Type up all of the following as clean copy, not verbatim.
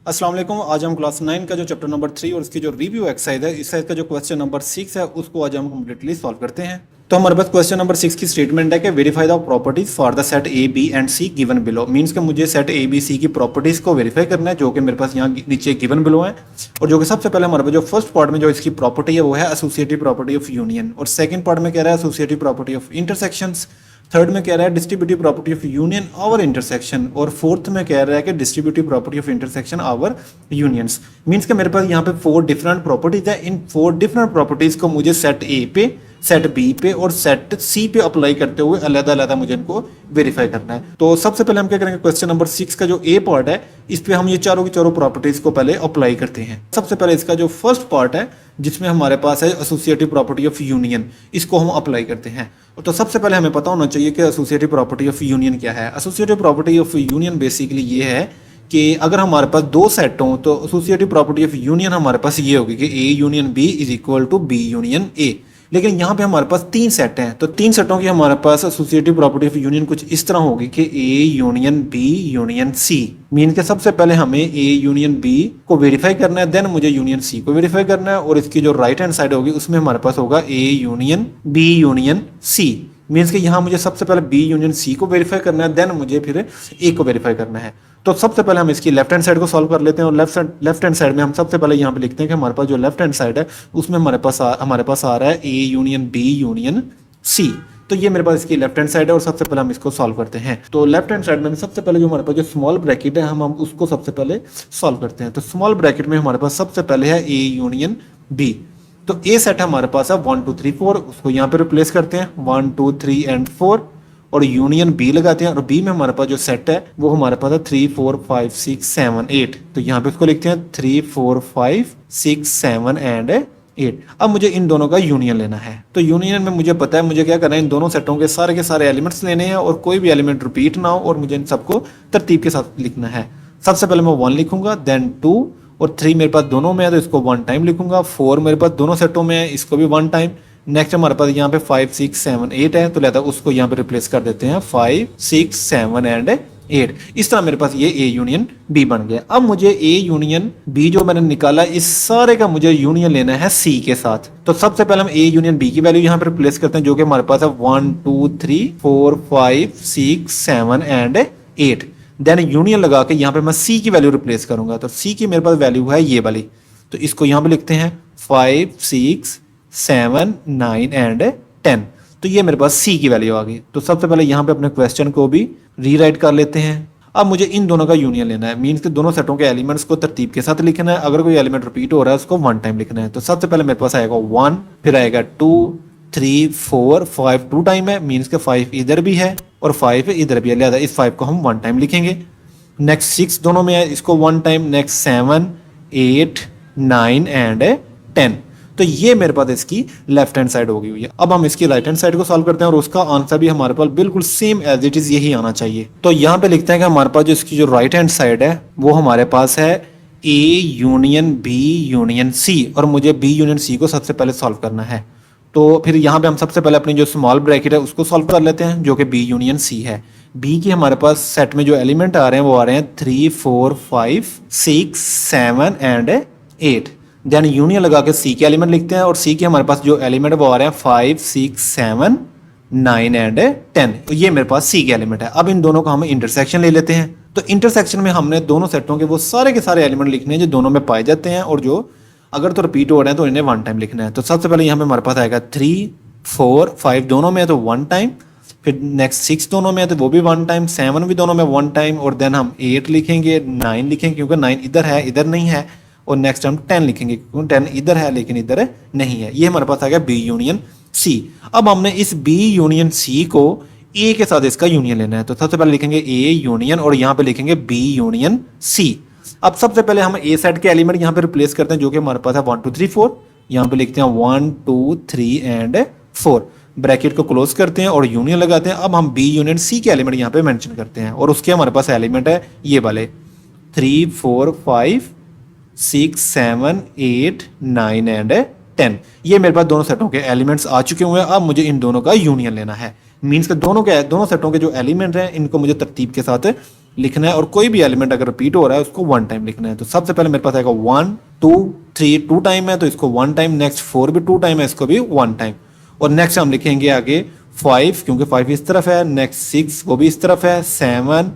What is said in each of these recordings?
अस्सलाम वालेकुम। आज हम क्लास 9 का जो चैप्टर नंबर 3 और इसकी जो रिव्यू एक्सरसाइज है, इस साइज का जो क्वेश्चन नंबर 6 है उसको आज हम कंप्लीटली सॉल्व करते हैं। तो हमारे पास क्वेश्चन नंबर 6 की स्टेटमेंट है कि verify the properties for the set A B and C given below. Means कि मुझे सेट ए बी सी की प्रॉपर्टीज को वेरीफाई करना है जो कि मेरे पास यहाँ नीचे गिवन बिलो है। और जो कि सबसे पहले हमारे पास जो फर्स्ट पार्ट में जो इसकी प्रॉपर्टी है वो है एसोसिएटिव प्रॉपर्टी ऑफ यूनियन, और सेकंड पार्ट में कह रहा है associative property of intersections, third में कह रहा है distributive property of union over intersection, और फोर्थ में कह रहा है कि distributive property of intersection over unions. Means कि मेरे पास यहाँ पे 4 डिफरेंट प्रॉपर्टीज है। इन 4 डिफरेंट प्रॉपर्टीज को मुझे सेट ए पे, सेट बी पे और सेट सी पे अप्लाई करते हुए अलग अलग मुझे इनको वेरीफाई करना है। तो सबसे पहले हम क्या करेंगे, क्वेश्चन नंबर 6 का जो ए पार्ट है इस पे हम ये चारों की चारों प्रॉपर्टीज को पहले अप्लाई करते हैं। सबसे पहले इसका जो फर्स्ट पार्ट है जिसमें हमारे पास है एसोसिएटिव प्रॉपर्टी ऑफ यूनियन, इसको हम अप्लाई करते हैं। तो सबसे पहले हमें पता होना चाहिए कि एसोसिएटिव प्रॉपर्टी ऑफ यूनियन क्या है। Associative property of union basically ये है कि अगर हमारे पास 2 सेट हों तो एसोसिएटिव प्रॉपर्टी ऑफ यूनियन हमारे पास ये होगी कि A union B is equal to B union A. लेकिन यहाँ पे हमारे पास 3 सेट हैं, तो 3 सेटों की हमारे पास एसोसिएटिव प्रॉपर्टी ऑफ यूनियन कुछ इस तरह होगी कि A union B union C. Mean के सबसे पहले हमें ए यूनियन बी को वेरीफाई करना है, देन मुझे यूनियन सी को वेरीफाई करना है, और इसकी जो राइट हैंड साइड होगी उसमें हमारे पास होगा A union B union C. Means कि यहाँ मुझे सबसे पहले बी यूनियन सी को वेरीफाई करना है, देन मुझे फिर ए को वेरीफाई करना है। तो सबसे पहले हम इसकी लेफ्ट हैंड साइड को सॉल्व कर लेते हैं, और लेफ्ट हैंड साइड में हम सबसे पहले यहाँ पे लिखते हैं कि हमारे पास जो लेफ्ट हैंड साइड है उसमें हमारे पास आ रहा है A union B union C. तो ये मेरे पास इसकी लेफ्ट हैंड साइड है और सबसे पहले हम इसको सॉल्व करते हैं। तो लेफ्ट हैंड साइड में सबसे पहले जो हमारे पास जो स्मॉल ब्रैकेट है हम उसको सबसे पहले सॉल्व करते हैं। तो स्मॉल ब्रैकेट में हमारे पास सबसे पहले है ए यूनियन बी। तो ए सेट हमारे पास है 1 2 3 4, उसको यहाँ पे रिप्लेस करते हैं 1 2 3 एंड 4, और यूनियन बी लगाते हैं, और बी में हमारे पास जो सेट है वो हमारे पास है 3 4 5 6 7 8। तो यहाँ पे उसको लिखते हैं 3 4 5 6 7 एंड 8। अब मुझे इन दोनों का यूनियन लेना है। तो यूनियन में मुझे पता है मुझे क्या करना है, इन दोनों सेटों के सारे एलिमेंट्स लेने हैं और कोई भी एलिमेंट रिपीट ना हो, और मुझे इन सबको तरतीब के साथ लिखना है। सबसे पहले मैं 1 लिखूंगा, देन 2 और 3 मेरे पास दोनों में है तो इसको 1 टाइम लिखूंगा। 4 मेरे पास दोनों सेटों में है, इसको भी 1 टाइम। नेक्स्ट हमारे पास यहाँ पे 5 6 7 8 है, तो लेता उसको यहाँ पे रिप्लेस कर देते हैं 5 6 7 एंड 8। इस तरह मेरे पास ये ए यूनियन बी बन गया। अब मुझे ए यूनियन बी जो मैंने निकाला इस सारे का मुझे यूनियन लेना है सी के साथ। तो सबसे पहले हम ए यूनियन बी की वैल्यू यहाँ पे रिप्लेस करते हैं जो कि हमारे पास है 1 2 3 4 5 6 7 एंड 8। देन यूनियन लगा के यहाँ पे मैं सी की वैल्यू रिप्लेस करूंगा। तो सी की मेरे पास वैल्यू है ये वाली, तो इसको यहाँ पे लिखते हैं 5 6 7 9 एंड 10। तो ये मेरे पास सी की वैल्यू आ गई। तो सबसे पहले यहाँ पे अपने क्वेश्चन को भी रीराइट कर लेते हैं। अब मुझे इन दोनों का यूनियन लेना है, मीन्स कि दोनों सेटों के एलिमेंट्स को तरतीब के साथ लिखना है। अगर कोई एलिमेंट रिपीट हो रहा है उसको 1 टाइम लिखना है। तो सबसे पहले मेरे पास आएगा 1, फिर आएगा 2 3 4 5 2 टाइम है, मीन्स के 5 इधर भी है और 5 इधर भी है, लिहाजा इस 5 को हम 1 टाइम लिखेंगे। नेक्स्ट 6 दोनों में है, इसको 1 टाइम। Next 7 8 9 and 10। तो ये मेरे पास इसकी लेफ्ट हैंड साइड होगी हुई है। अब हम इसकी राइट हैंड साइड को सॉल्व करते हैं और उसका आंसर भी हमारे पास बिल्कुल सेम एज इट इज यही आना चाहिए। तो यहाँ पे लिखते हैं कि हमारे पास जो इसकी जो राइट हैंड साइड है वो हमारे पास है A union B union C, और मुझे बी यूनियन सी को सबसे पहले सॉल्व करना है। तो फिर यहाँ पे हम सबसे पहले अपनी जो स्मॉल ब्रैकेट है उसको सॉल्व कर लेते हैं जो कि बी यूनियन सी है। बी की हमारे पास सेट में जो एलिमेंट आ रहे हैं वो आ रहे हैं 3 4 5 6 7 एंड 8। देन यूनियन लगा के सी के एलिमेंट लिखते हैं, और सी के हमारे पास जो एलिमेंट वो आ रहे हैं 5 6 7 9 एंड 10। तो ये मेरे पास सी के एलिमेंट है। अब इन दोनों का हम इंटरसेक्शन ले लेते हैं। तो इंटरसेक्शन में हमने दोनों सेटों के वो सारे के सारे एलिमेंट लिखने हैं जो दोनों में पाए जाते हैं, और जो अगर तो रिपीट हो रहे हैं तो इन्हें 1 टाइम लिखना है। तो सबसे पहले यहाँ पे हमारे पास आएगा 3 4 5 दोनों में है तो 1 टाइम, फिर नेक्स्ट 6 दोनों में है तो वो भी 1 टाइम, 7 भी दोनों में 1 टाइम, और देन हम 8 लिखेंगे, 9 लिखेंगे क्योंकि 9 इधर है इधर नहीं है, और नेक्स्ट हम 10 लिखेंगे क्योंकि 10 इधर है लेकिन इधर नहीं है। ये हमारे पास आ गया बी यूनियन सी। अब हमने इस बी यूनियन सी को ए के साथ इसका यूनियन लेना है। तो सबसे पहले लिखेंगे ए यूनियन और यहाँ पे लिखेंगे बी यूनियन सी। अब सबसे पहले हम ए सेट के एलिमेंट यहाँ पे रिप्लेस करते हैं जो कि हमारे पास है 1 2 3 4। यहाँ पे लिखते हैं 1 2 3 एंड 4, ब्रैकेट को क्लोज करते हैं और यूनियन लगाते हैं। अब हम बी यूनियन सी के एलिमेंट यहाँ पे मेंशन करते हैं, और उसके हमारे पास एलिमेंट है ये वाले 3 4 5 6 7 8 9 एंड 10। ये मेरे पास दोनों सेटों के एलिमेंट्स आ चुके हुए हैं। अब मुझे इन दोनों का यूनियन लेना है, मीन्स के दोनों सेटों के जो एलिमेंट हैं इनको मुझे तरतीब के साथ लिखना है और कोई भी एलिमेंट अगर रिपीट हो रहा है उसको 1 टाइम लिखना है। तो सबसे पहले मेरे पास आएगा 1 2 3 2 टाइम है तो इसको 1 टाइम, नेक्स्ट 4 भी 2 टाइम है इसको भी 1 टाइम, और नेक्स्ट हम लिखेंगे आगे 5 क्योंकि 5 इस तरफ है, नेक्स्ट 6 वो भी इस तरफ है, 7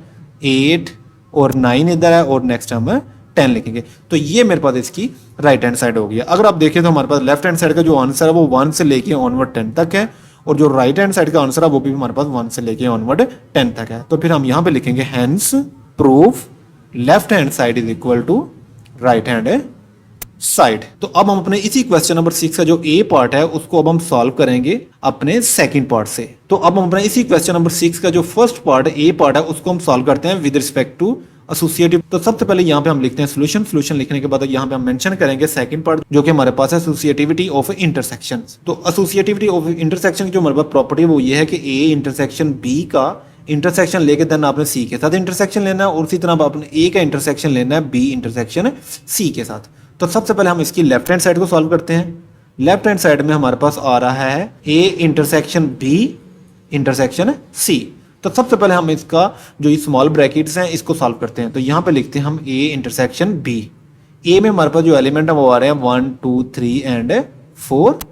8 और 9 इधर है, और नेक्स्ट हम 10 लिखेंगे। तो ये मेरे पास इसकी राइट हैंड साइड हो गई। अगर आप देखें तो हमारे पास लेफ्ट हैंड साइड का जो आंसर है वो 1 से लेके ऑनवर्ड 10 तक है, और जो राइट हैंड साइड का आंसर है वो भी हमारे पास 1 से लेके ऑनवर्ड 10 तक है। तो फिर हम यहां पे लिखेंगे hence proof left hand side is equal to right hand side. तो अब हम अपने इसी क्वेश्चन नंबर 6 का जो ए पार्ट है उसको अब हम सॉल्व करेंगे अपने सेकंड पार्ट से। तो अब हम अपने इसी क्वेश्चन नंबर 6 का जो फर्स्ट पार्ट ए पार्ट है उसको हम सॉल्व करते हैं विद रिस्पेक्ट टू एसोसिएटिव। तो सबसे पहले यहाँ पे हम लिखते हैं सॉल्यूशन लिखने के बाद यहाँ पे हम मेंशन करेंगे सेकंड पार्ट जो कि हमारे पास है एसोसिएटिविटी ऑफ इंटरसेक्शंस। तो एसोसिएटिविटी ऑफ इंटरसेक्शन की जो हमारे पास प्रॉपर्टी है वो ये है कि ए इंटरसेक्शन बी का इंटरसेक्शन लेके देन आपने सी के साथ इंटरसेक्शन लेना है, और उसी तरह आपने ए का इंटरसेक्शन लेना है बी इंटरसेक्शन सी के साथ। तो सबसे पहले हम इसकी लेफ्ट हैंड साइड को सॉल्व करते हैं। लेफ्ट हैंड साइड में हमारे पास आ रहा है A intersection B intersection C. तो सबसे पहले हम इसका जो स्मॉल ब्रैकेट्स हैं इसको सॉल्व करते हैं। तो यहाँ पे लिखते हैं हम ए इंटरसेक्शन बी। ए में हमारे पास जो एलिमेंट है वो आ रहे हैं 1 2 3 एंड 4,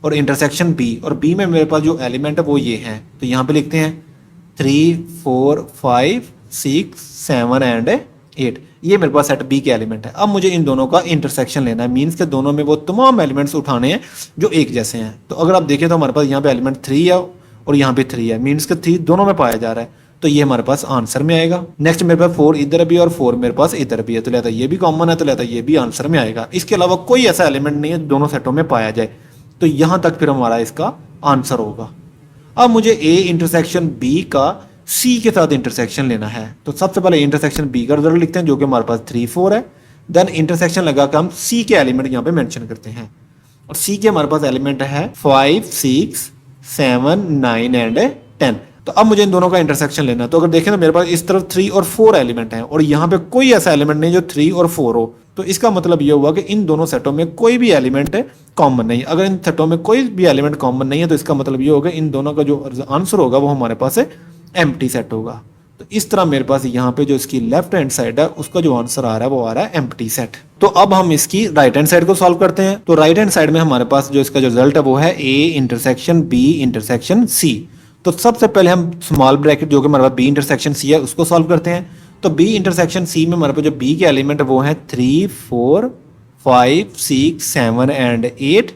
और इंटरसेक्शन बी, और बी में मेरे पास जो एलिमेंट है वो ये है। तो यहाँ पे लिखते हैं 3 4 5 6 7 एंड 8, ये मेरे पास सेट बी के एलिमेंट है। अब मुझे इन दोनों का इंटरसेक्शन लेना है, मीन्स के दोनों में वो तमाम एलिमेंट्स उठाने हैं जो एक जैसे हैं। तो अगर आप देखें तो हमारे पास यहाँ पे एलिमेंट 3 है और यहाँ पे 3 है, मीन्स के 3 दोनों में पाया जा रहा है, तो ये हमारे पास आंसर में आएगा। नेक्स्ट मेरे पास 4 इधर भी और 4 मेरे पास इधर भी है, तो लिहाजा ये भी कॉमन है, तो लिहाजा ये भी आंसर में आएगा। इसके अलावा कोई ऐसा एलिमेंट नहीं है दोनों सेटों में पाया जाए, तो यहाँ तक फिर हमारा इसका आंसर होगा। अब मुझे ए इंटरसेक्शन बी का सी के साथ इंटरसेक्शन लेना है। तो सबसे पहले इंटरसेक्शन बी का रिजल्ट लिखते हैं जो कि हमारे पास 3 4 है, देन इंटरसेक्शन लगा कर हम सी के एलिमेंट यहाँ पे मेंशन करते हैं, और सी के हमारे पास एलिमेंट है 5 6 7 9 एंड 10। तो अब मुझे इन दोनों का इंटरसेक्शन लेना है। तो अगर देखें तो मेरे पास इस तरफ 3 और 4 एलिमेंट हैं, और यहाँ पे कोई ऐसा एलिमेंट नहीं जो 3 और 4 हो। तो इसका मतलब ये हुआ कि इन दोनों सेटों में कोई भी एलिमेंट कॉमन नहीं। अगर इन सेटों में कोई भी एलिमेंट कॉमन नहीं है तो इसका मतलब ये होगा इन दोनों का जो आंसर होगा वो हमारे पास एम्प्टी सेट होगा। तो इस तरह मेरे पास यहाँ पे जो इसकी लेफ्ट हैंड साइड है उसका जो आंसर आ रहा है वो आ रहा है एम्प्टी सेट। तो अब हम इसकी राइट हैंड साइड को सॉल्व करते हैं। तो राइट हैंड साइड में हमारे पास जो इसका जो रिजल्ट है वो है A intersection B intersection C. तो सबसे पहले हम स्मॉल ब्रैकेट जो कि हमारे पास बी इंटरसेक्शन सी है उसको सॉल्व करते हैं। तो बी इंटरसेक्शन सी में हमारे पास जो बी के एलिमेंट है वो है 3 4 5 6 7 एंड 8,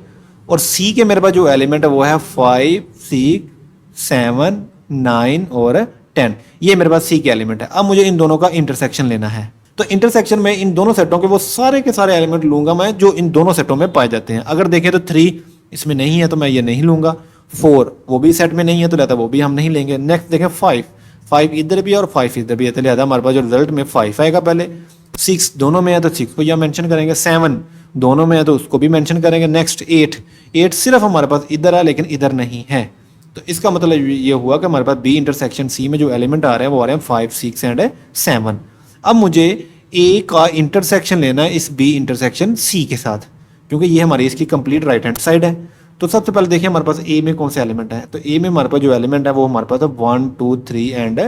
और सी के मेरे पास जो एलिमेंट है वो है 5 6 7 9 और 10, ये मेरे पास सी के एलिमेंट है। अब मुझे इन दोनों का इंटरसेक्शन लेना है। तो इंटरसेक्शन में इन दोनों सेटों के वो सारे के सारे एलिमेंट लूंगा मैं जो इन दोनों सेटों में पाए जाते हैं। अगर देखें तो 3 इसमें नहीं है तो मैं ये नहीं लूंगा, 4 वो भी सेट में नहीं है तो लिहाजा वो भी हम नहीं लेंगे। नेक्स्ट देखें 5 इधर भी है और 5 इधर भी है, तो लिहाजा हमारे पास जो रिजल्ट में 5 आएगा पहले। 6 दोनों में है तो 6 को यह मेंशन करेंगे, 7 दोनों में है तो उसको भी मेंशन करेंगे। नेक्स्ट 8 सिर्फ हमारे पास इधर है लेकिन इधर नहीं है, तो इसका मतलब ये हुआ कि हमारे पास बी इंटरसेक्शन सी में जो एलिमेंट आ रहे हैं वो आ रहे हैं 5 6 एंड 7। अब मुझे ए का इंटरसेक्शन लेना है इस बी इंटरसेक्शन सी के साथ, क्योंकि ये हमारी इसकी कंप्लीट राइट हैंड साइड है। तो सबसे पहले देखिए हमारे पास ए में कौन से एलिमेंट है। तो ए में हमारे पास जो एलिमेंट है वो हमारे पास 1 2 3 एंड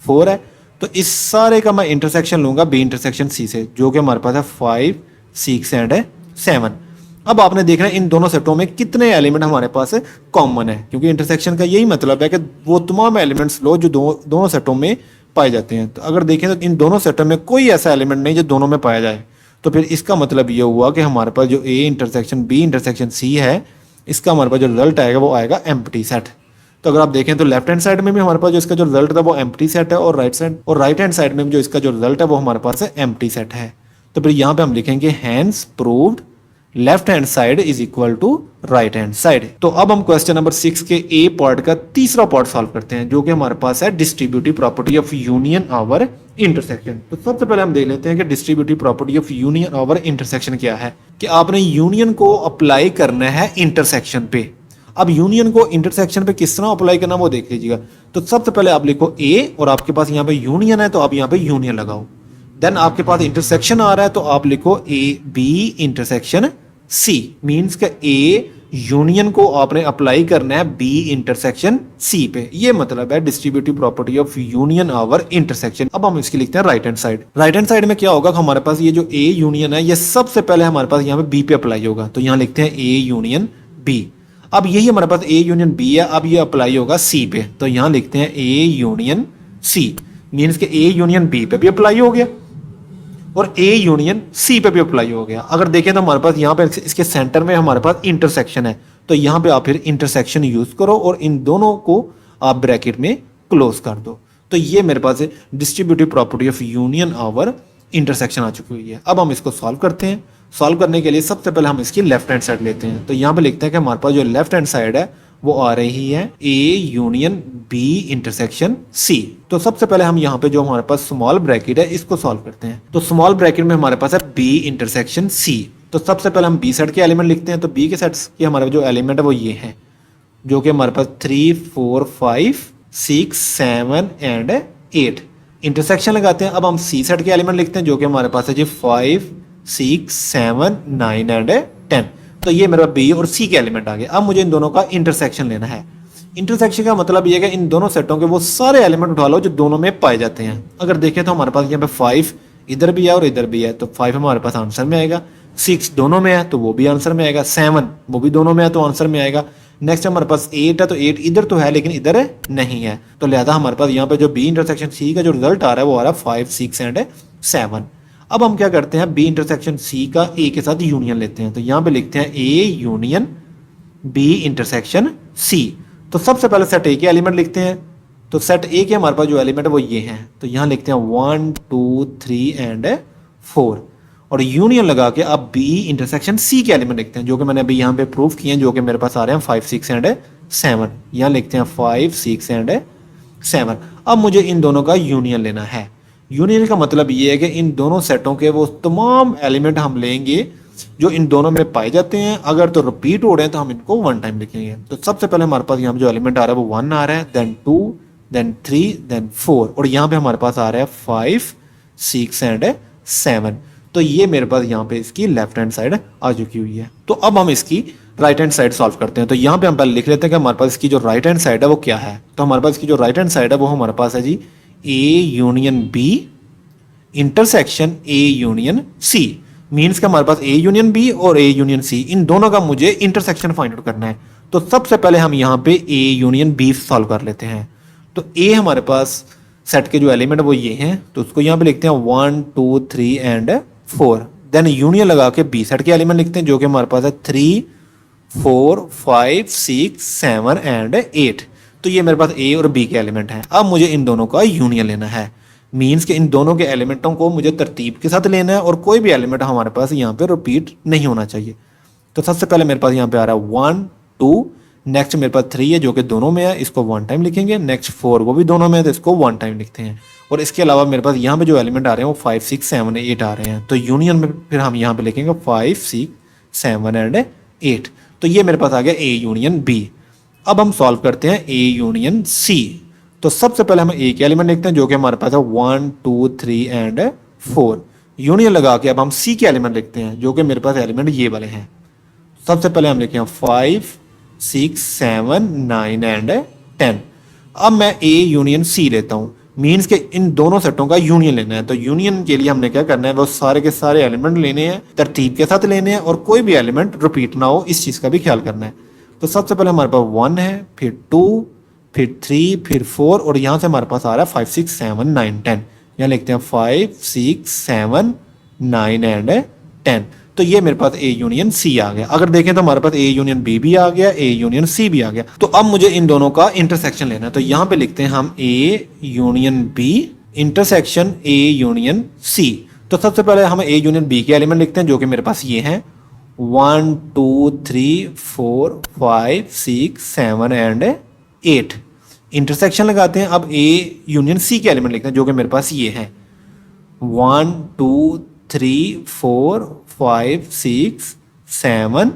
4 है। तो इस सारे का मैं इंटरसेक्शन लूंगा बी इंटरसेक्शन सी से जो कि हमारे पास है 5 6 एंड 7। अब आपने देखना है इन दोनों सेटों में कितने एलिमेंट हमारे पास कॉमन है, क्योंकि इंटरसेक्शन का यही मतलब है कि वो तमाम एलिमेंट्स लो जो दोनों सेटों में पाए जाते हैं। तो अगर देखें तो इन दोनों सेटों में कोई ऐसा एलिमेंट नहीं जो दोनों में पाया जाए, तो फिर इसका मतलब ये हुआ कि हमारे पास जो A intersection B intersection C है इसका हमारे पास जो रिजल्ट आएगा वो आएगा एम्प्टी सेट। तो अगर आप देखें तो लेफ्ट हैंड साइड में भी हमारे पास जो इसका जो रिजल्ट था वो एम्प्टी सेट है, और राइट हैंड साइड में भी जो इसका जो रिजल्ट है वो हमारे पास एम्प्टी सेट है। तो फिर यहाँ पे हम लिखेंगे hence proved left hand side is equal to right hand side. तो अब हम क्वेश्चन नंबर 6 के ए पार्ट का तीसरा पार्ट सॉल्व करते हैं जो कि हमारे पास है distributive property of union over intersection. तो सबसे पहले हम देख लेते हैं कि distributive property of union over intersection क्या है, कि आपने यूनियन को अप्लाई करना है इंटरसेक्शन पे। अब यूनियन को इंटरसेक्शन पे किस तरह अप्लाई करना वो देख लीजिएगा। तो सबसे पहले आप लिखो ए, और आपके पास यहाँ पे यूनियन है तो आप यहाँ पे यूनियन लगाओ। देन आपके पास इंटरसेक्शन आ रहा है तो आप लिखो A B intersection C, means का ए यूनियन को आपने अप्लाई करना है बी इंटरसेक्शन सी पे। ये मतलब है distributive property of union over intersection. अब हम इसकी लिखते हैं right hand side. Right hand side में क्या होगा, हमारे पास ये जो ए यूनियन है ये सबसे पहले हमारे पास यहाँ पे बी पे अप्लाई होगा, तो यहाँ लिखते हैं ए यूनियन बी। अब यही हमारे पास ए यूनियन बी है, अब ये अप्लाई होगा सी पे, तो यहाँ लिखते हैं ए यूनियन सी। मीन्स के ए यूनियन बी पे भी अप्लाई हो गया और ए यूनियन सी पे भी अप्लाई हो गया। अगर देखें तो हमारे पास यहाँ पे इसके सेंटर में हमारे पास इंटरसेक्शन है, तो यहाँ पे आप फिर इंटरसेक्शन यूज करो और इन दोनों को आप ब्रैकेट में क्लोज कर दो। तो ये मेरे पास distributive property of union over intersection आ चुकी हुई है। अब हम इसको सॉल्व करते हैं। सॉल्व करने के लिए सबसे पहले हम इसकी लेफ्ट हैंड साइड लेते हैं, तो यहाँ पे लिखते हैं कि हमारे पास जो लेफ्ट हैंड साइड है वो आ रही है A union B intersection C. तो सबसे पहले हम यहाँ पे जो हमारे पास स्मॉल ब्रैकेट है इसको सॉल्व करते हैं। तो स्मॉल ब्रैकेट में हमारे पास है बी इंटरसेक्शन सी। तो सबसे पहले हम बी सेट के एलिमेंट लिखते हैं। तो बी के सेट के हमारे जो एलिमेंट है वो ये है, जो कि हमारे पास 3 4 5 6 7 एंड 8। इंटरसेक्शन लगाते हैं। अब हम सी सेट के एलिमेंट लिखते हैं, जो कि हमारे पास है जी 5 6 7 9 एंड 10। तो ये मेरा बी और सी के एलिमेंट आ गए। अब मुझे इन दोनों का इंटरसेक्शन लेना है। इंटरसेक्शन का मतलब ये है कि इन दोनों सेटों के वो सारे एलिमेंट उठा लो जो दोनों में पाए जाते हैं। अगर देखें तो हमारे पास यहाँ पे 5 इधर भी है और इधर भी है, तो 5 हमारे पास आंसर में आएगा, 6 दोनों में है तो वो भी आंसर में आएगा, 7 वो भी दोनों में है तो आंसर में आएगा। नेक्स्ट हमारे पास 8 है, तो 8 इधर तो है लेकिन इधर नहीं है, तो लिहाजा हमारे पास यहाँ पे जो बी इंटरसेक्शन सी का जो रिजल्ट आ रहा है वो आ रहा है 5 6 एंड 7। अब हम क्या करते हैं, बी इंटरसेक्शन सी का ए के साथ यूनियन लेते हैं। तो यहाँ पे लिखते हैं A union B intersection C. तो सबसे पहले सेट ए के एलिमेंट लिखते हैं। तो सेट ए के हमारे पास जो एलिमेंट है वो ये हैं, तो यहाँ लिखते हैं 1 2 3 एंड 4 और यूनियन लगा के अब बी इंटरसेक्शन सी के एलिमेंट लिखते हैं, जो कि मैंने अभी यहाँ पे प्रूफ किए हैं, जो कि मेरे पास आ रहे हैं 5 6 एंड 7। यहाँ लिखते हैं 5 6 एंड 7। अब मुझे इन दोनों का यूनियन लेना है। यूनियन का मतलब ये है कि इन दोनों सेटों के वो तमाम एलिमेंट हम लेंगे जो इन दोनों में पाए जाते हैं। अगर तो रिपीट हो रहे हैं तो हम इनको वन टाइम लिखेंगे। तो सबसे पहले हमारे पास यहाँ पे जो एलिमेंट आ रहा है वो 1 आ रहा है, देन 2 देन 3 देन 4 और यहाँ पे हमारे पास आ रहा है 5 6 एंड 7। तो ये मेरे पास यहाँ पे इसकी लेफ्ट हैंड साइड आ चुकी हुई है। तो अब हम इसकी राइट हैंड साइड सॉल्व करते हैं। तो यहाँ पे हम पहले लिख लेते हैं कि हमारे पास इसकी जो राइट हैंड साइड है वो क्या है। तो हमारे पास इसकी जो राइट हैंड साइड है वो हमारे पास है जी A union B intersection A union C. Means का हमारे पास ए यूनियन बी और ए यूनियन सी, इन दोनों का मुझे इंटरसेक्शन फाइंड आउट करना है। तो सबसे पहले हम यहाँ पे ए यूनियन बी सॉल्व कर लेते हैं। तो ए हमारे पास सेट के जो एलिमेंट वो ये हैं, तो उसको यहाँ पे लिखते हैं 1 2 3 एंड 4। देन यूनियन लगा के बी सेट के एलिमेंट लिखते हैं, जो कि हमारे पास है 3 4 5 6 7 एंड 8। तो ये मेरे पास ए और बी के एलिमेंट हैं। अब मुझे इन दोनों का यूनियन लेना है। मीन्स के इन दोनों के एलिमेंटों को मुझे तरतीब के साथ लेना है और कोई भी एलिमेंट हमारे पास यहाँ पे रिपीट नहीं होना चाहिए। तो सबसे पहले मेरे पास यहाँ पे आ रहा है 1 2, नेक्स्ट मेरे पास 3 है जो कि दोनों में है, इसको 1 टाइम लिखेंगे। नेक्स्ट 4 वो भी दोनों में है तो इसको 1 टाइम लिखते हैं। और इसके अलावा मेरे पास यहाँ पे जो एलिमेंट आ रहे हैं वो 5 6 7 8 आ रहे हैं। तो यूनियन में फिर हम यहाँ पे लिखेंगे 5 6 7 एंड 8। तो ये मेरे पास आ गया ए यूनियन बी। अब हम सॉल्व करते हैं ए यूनियन सी। तो सबसे पहले हम ए के एलिमेंट लिखते हैं, जो कि हमारे पास है 1 2 3 एंड 4। यूनियन लगा के अब हम सी के एलिमेंट लिखते हैं, जो कि मेरे पास एलिमेंट ये वाले हैं। सबसे पहले हम लिखे हैं 5 6 7 9 एंड 10। अब मैं ए यूनियन सी लेता हूँ। मीन्स के इन दोनों सेटों का यूनियन लेना है। तो यूनियन के लिए हमने क्या करना है, वो सारे के सारे एलिमेंट लेने हैं, तरतीब के साथ लेने हैं और कोई भी एलिमेंट रिपीट ना हो, इस चीज़ का भी ख्याल करना है। तो सबसे पहले हमारे पास 1 है, फिर 2 फिर 3 फिर 4 और यहाँ से हमारे पास आ रहा है 5 6 7 9 10। यहाँ लिखते हैं 5 6 7 9 एंड 10। तो ये मेरे पास ए यूनियन सी आ गया। अगर देखें तो हमारे पास ए यूनियन बी भी आ गया, ए यूनियन सी भी आ गया। तो अब मुझे इन दोनों का इंटरसेक्शन लेना है। तो यहाँ पे लिखते हैं हम A union B intersection A union C. तो सबसे पहले हम ए यूनियन बी के एलिमेंट लिखते हैं, जो कि मेरे पास ये हैं 1 2 3 4 5 6 7 एंड 8। इंटरसेक्शन लगाते हैं। अब ए यूनियन सी के एलिमेंट लिखते हैं, जो कि मेरे पास ये है 1 2 3 4 5 6 7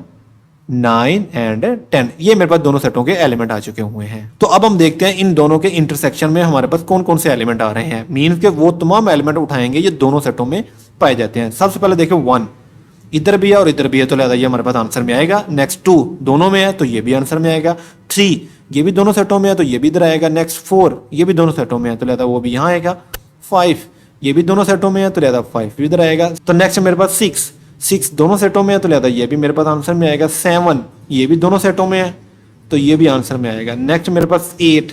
9 एंड 10। ये मेरे पास दोनों सेटों के एलिमेंट आ चुके हुए हैं। तो अब हम देखते हैं इन दोनों के इंटरसेक्शन में हमारे पास कौन कौन से एलिमेंट आ रहे हैं। मीन्स के वो तमाम एलिमेंट उठाएंगे ये दोनों सेटों में पाए जाते हैं। सबसे पहले देखिए 1, इधर भी है और इधर भी है, तो लिहाजा ये हमारे पास आंसर में आएगा। नेक्स्ट 2 दोनों में है तो ये भी आंसर में आएगा। 3 ये भी दोनों सेटों में है तो ये भी इधर आएगा। नेक्स्ट 4 ये भी दोनों सेटों में है तो लिहाजा वो भी यहाँ आएगा। 5 ये भी दोनों सेटों में है तो लिहाजा 5 भी इधर आएगा। तो नेक्स्ट मेरे पास 6 दोनों सेटों में है तो लिहाजा ये भी मेरे पास आंसर में आएगा। 7 ये भी दोनों सेटों में है तो ये भी आंसर में आएगा। नेक्स्ट मेरे पास 8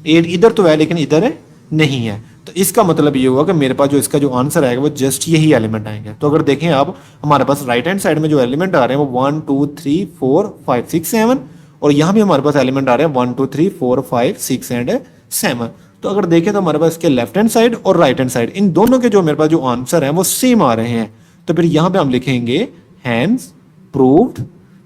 इधर तो है लेकिन इधर नहीं है, तो इसका मतलब ये हुआ कि मेरे पास जो इसका जो आंसर आएगा वो जस्ट यही एलिमेंट आएंगे। तो अगर देखें आप, हमारे पास राइट हैंड साइड में जो एलिमेंट आ रहे हैं वो 1 2 3 4 5 6 7, और यहाँ भी हमारे पास एलिमेंट आ रहे हैं 1 2 3 4 5 6 एंड 7। तो अगर देखें तो हमारे पास इसके लेफ्ट हैंड साइड और राइट हैंड साइड इन दोनों के जो मेरे पास जो आंसर है वो सेम आ रहे हैं। तो फिर यहाँ पे हम लिखेंगे hence proved